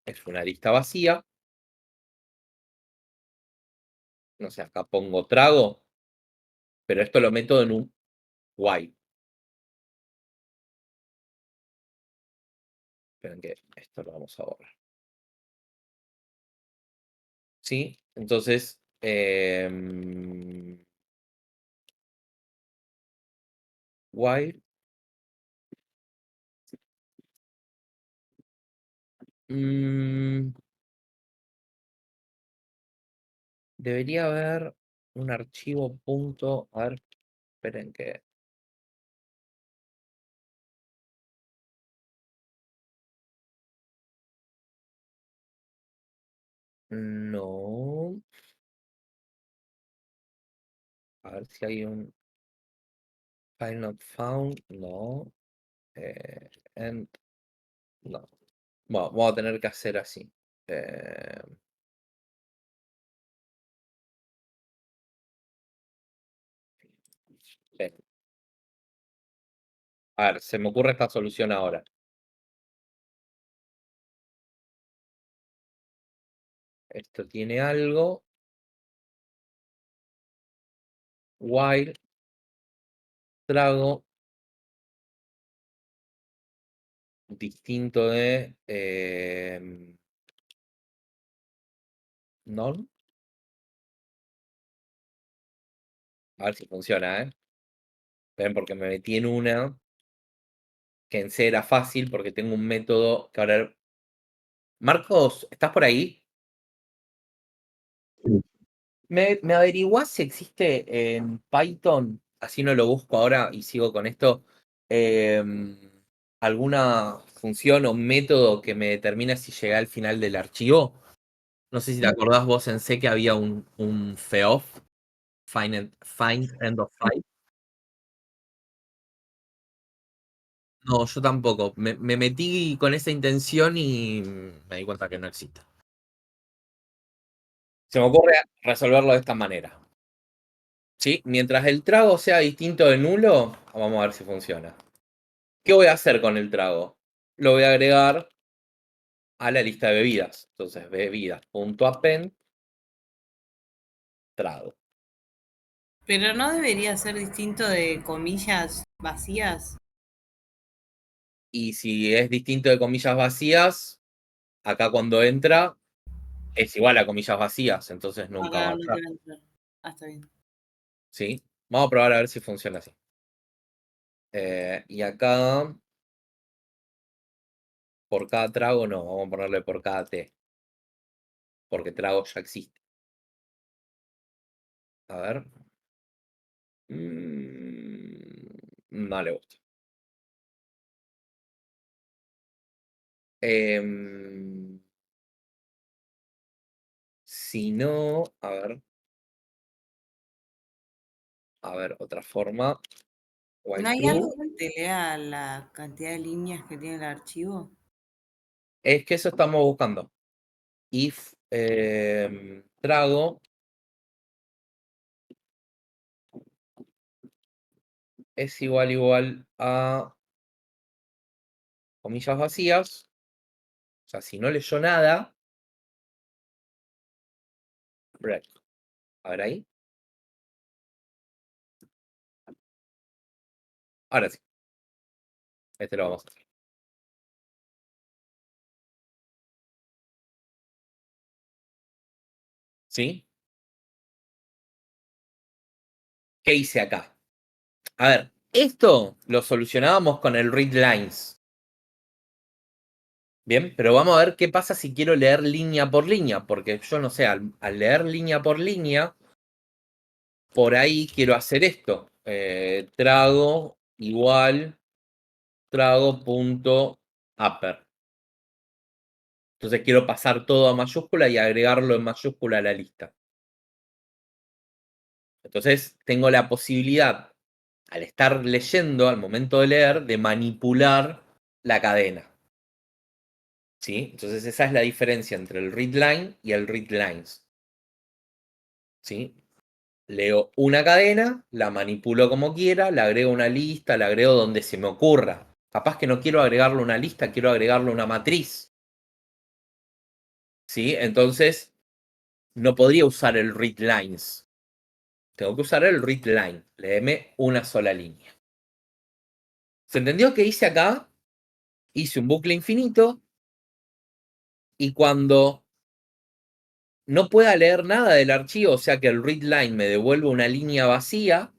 Es una lista vacía. No sé, acá pongo trago. pero esto lo meto en un while. Esperen que esto lo vamos a borrar. ¿Sí? Entonces, while. Debería haber un archivo punto. A ver, esperen que. No. A ver si hay un file not found. No. And no. Bueno, vamos a tener que hacer así. Bien. A ver, se me ocurre esta solución ahora. Esto tiene algo. While trago distinto de none. A ver si funciona, ¿eh? Ven, porque me metí en una que en C era fácil porque tengo un método que ahora. Marcos, ¿estás por ahí? ¿Me averiguás si existe en Python? Así no lo busco ahora y sigo con esto. ¿Alguna función o método que me determine si llegué al final del archivo? No sé si te acordás vos en C que había un feof, find end of file. No, yo tampoco. Me metí con esa intención y me di cuenta que no existe. Se me ocurre resolverlo de esta manera. ¿Sí? Mientras el trago sea distinto de nulo, vamos a ver si funciona. ¿Qué voy a hacer con el trago? Lo voy a agregar a la lista de bebidas. Entonces, bebidas.append trago. Pero no debería ser distinto de comillas vacías. Y si es distinto de comillas vacías, acá cuando entra es igual a comillas vacías, entonces nunca va a Acá no entrar. te va a entrar. Ah, está bien. ¿Sí? Vamos a probar a ver si funciona así. Y acá, por cada trago, no, vamos a ponerle por cada T. Porque trago ya existe. A ver. No le gusta. Si no, a ver, otra forma. While ¿No hay true. algo que te lea la cantidad de líneas que tiene el archivo? Es que eso estamos buscando. If trago es igual a comillas vacías. O sea, si no leyó nada, break. A ver ahí. Ahora sí. Este lo vamos a hacer. ¿Sí? ¿Qué hice acá? A ver, esto lo solucionábamos con el read lines. Bien, pero vamos a ver qué pasa si quiero leer línea por línea, porque yo no sé, al leer línea por línea, por ahí quiero hacer esto. Trago igual trago.upper. Entonces quiero pasar todo a mayúscula y agregarlo en mayúscula a la lista. Entonces tengo la posibilidad, al estar leyendo, al momento de leer, de manipular la cadena. ¿Sí? Entonces esa es la diferencia entre el read line y el read lines. ¿Sí? Leo una cadena, la manipulo como quiera, le agrego una lista, le agrego donde se me ocurra. Capaz que no quiero agregarle una lista, quiero agregarle una matriz. ¿Sí? Entonces no podría usar el read lines. Tengo que usar el readLine. Léeme una sola línea. ¿Se entendió qué hice acá? Hice un bucle infinito y cuando no pueda leer nada del archivo, o sea que el readLine me devuelve una línea vacía,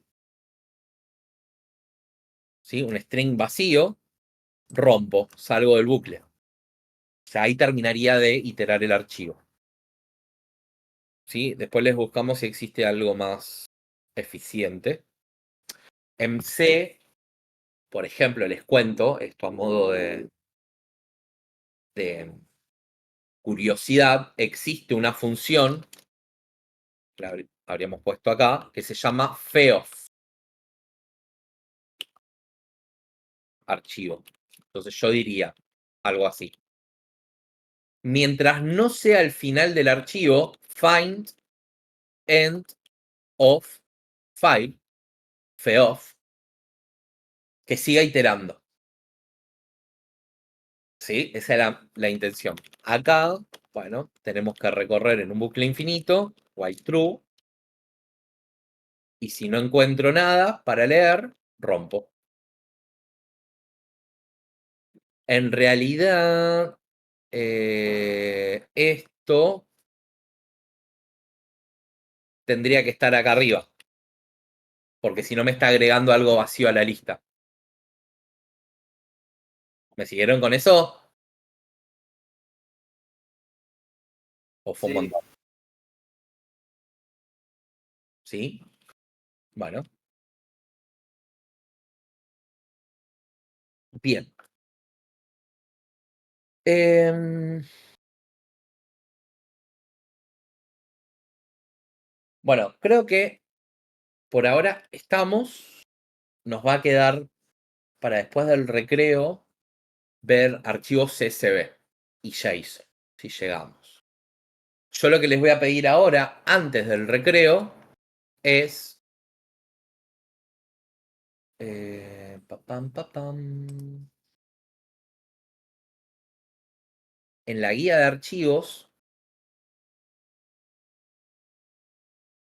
¿sí? Un string vacío, rompo, salgo del bucle. O sea, ahí terminaría de iterar el archivo. ¿Sí? Después les buscamos si existe algo más eficiente. En C, por ejemplo, les cuento, esto a modo de curiosidad, existe una función, la habríamos puesto acá, que se llama feof. Archivo. Entonces yo diría algo así. Mientras no sea el final del archivo, find end of file, feof, que siga iterando. ¿Sí? Esa era la intención. Acá, bueno, tenemos que recorrer en un bucle infinito, while true, y si no encuentro nada para leer, rompo. En realidad, esto tendría que estar acá arriba, porque si no me está agregando algo vacío a la lista. ¿Me siguieron con eso? ¿O fue un Sí. montón? ¿Sí? Bueno. Bien. Bueno, creo que por ahora estamos. Nos va a quedar para después del recreo ver archivos CSV y JSON, si llegamos. Yo lo que les voy a pedir ahora, antes del recreo, es... En la guía de archivos,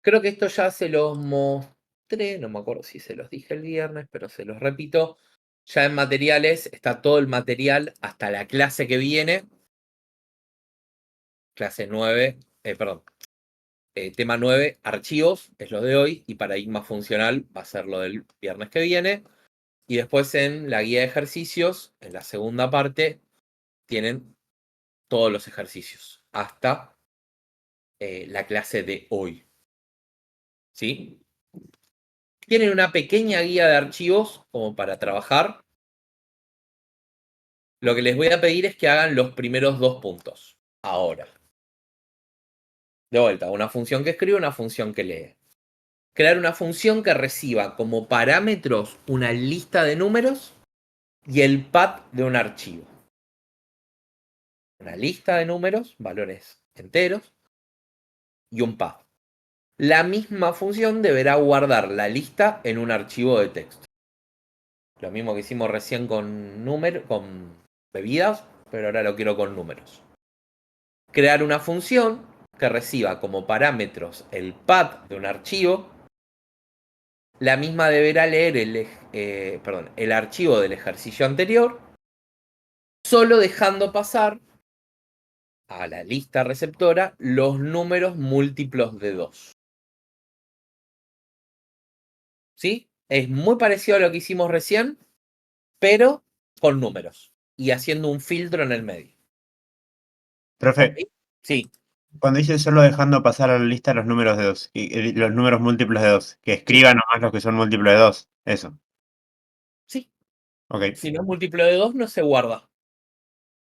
creo que esto ya se los mostré, no me acuerdo si se los dije el viernes, pero se los repito. Ya en materiales está todo el material hasta la clase que viene. Clase 9, perdón. Tema 9, archivos, es lo de hoy, y paradigma funcional va a ser lo del viernes que viene. Y después en la guía de ejercicios, en la segunda parte, tienen todos los ejercicios, hasta la clase de hoy. ¿Sí? Tienen una pequeña guía de archivos como para trabajar. Lo que les voy a pedir es que hagan los primeros 2 puntos. Ahora. De vuelta, una función que escribe, una función que lee. Crear una función que reciba como parámetros una lista de números y el path de un archivo. Una lista de números, valores enteros, y un path. La misma función deberá guardar la lista en un archivo de texto. Lo mismo que hicimos recién con bebidas, pero ahora lo quiero con números. Crear una función que reciba como parámetros el path de un archivo. La misma deberá leer el archivo del ejercicio anterior, solo dejando pasar a la lista receptora los números múltiplos de 2. ¿Sí? Es muy parecido a lo que hicimos recién, pero con números y haciendo un filtro en el medio. Profe, ¿Ok? Sí, cuando dice solo dejando pasar a la lista los números de 2, los números múltiplos de 2, que escriban nomás los que son múltiplos de 2, eso. sí. Ok, Si no es múltiplo de 2, no se guarda.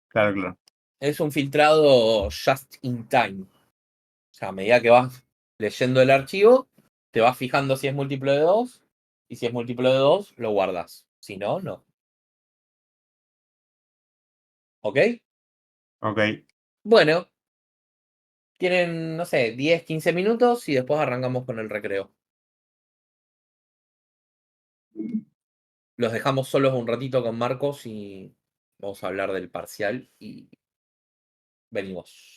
claro, claro. Es un filtrado just in time. O sea, a medida que vas leyendo el archivo, te vas fijando si es múltiplo de 2, y si es múltiplo de 2, lo guardas. Si no, no. ¿Ok? Ok. Bueno, tienen, no sé, 10, 15 minutos y después arrancamos con el recreo. Los dejamos solos un ratito con Marcos y vamos a hablar del parcial y venimos.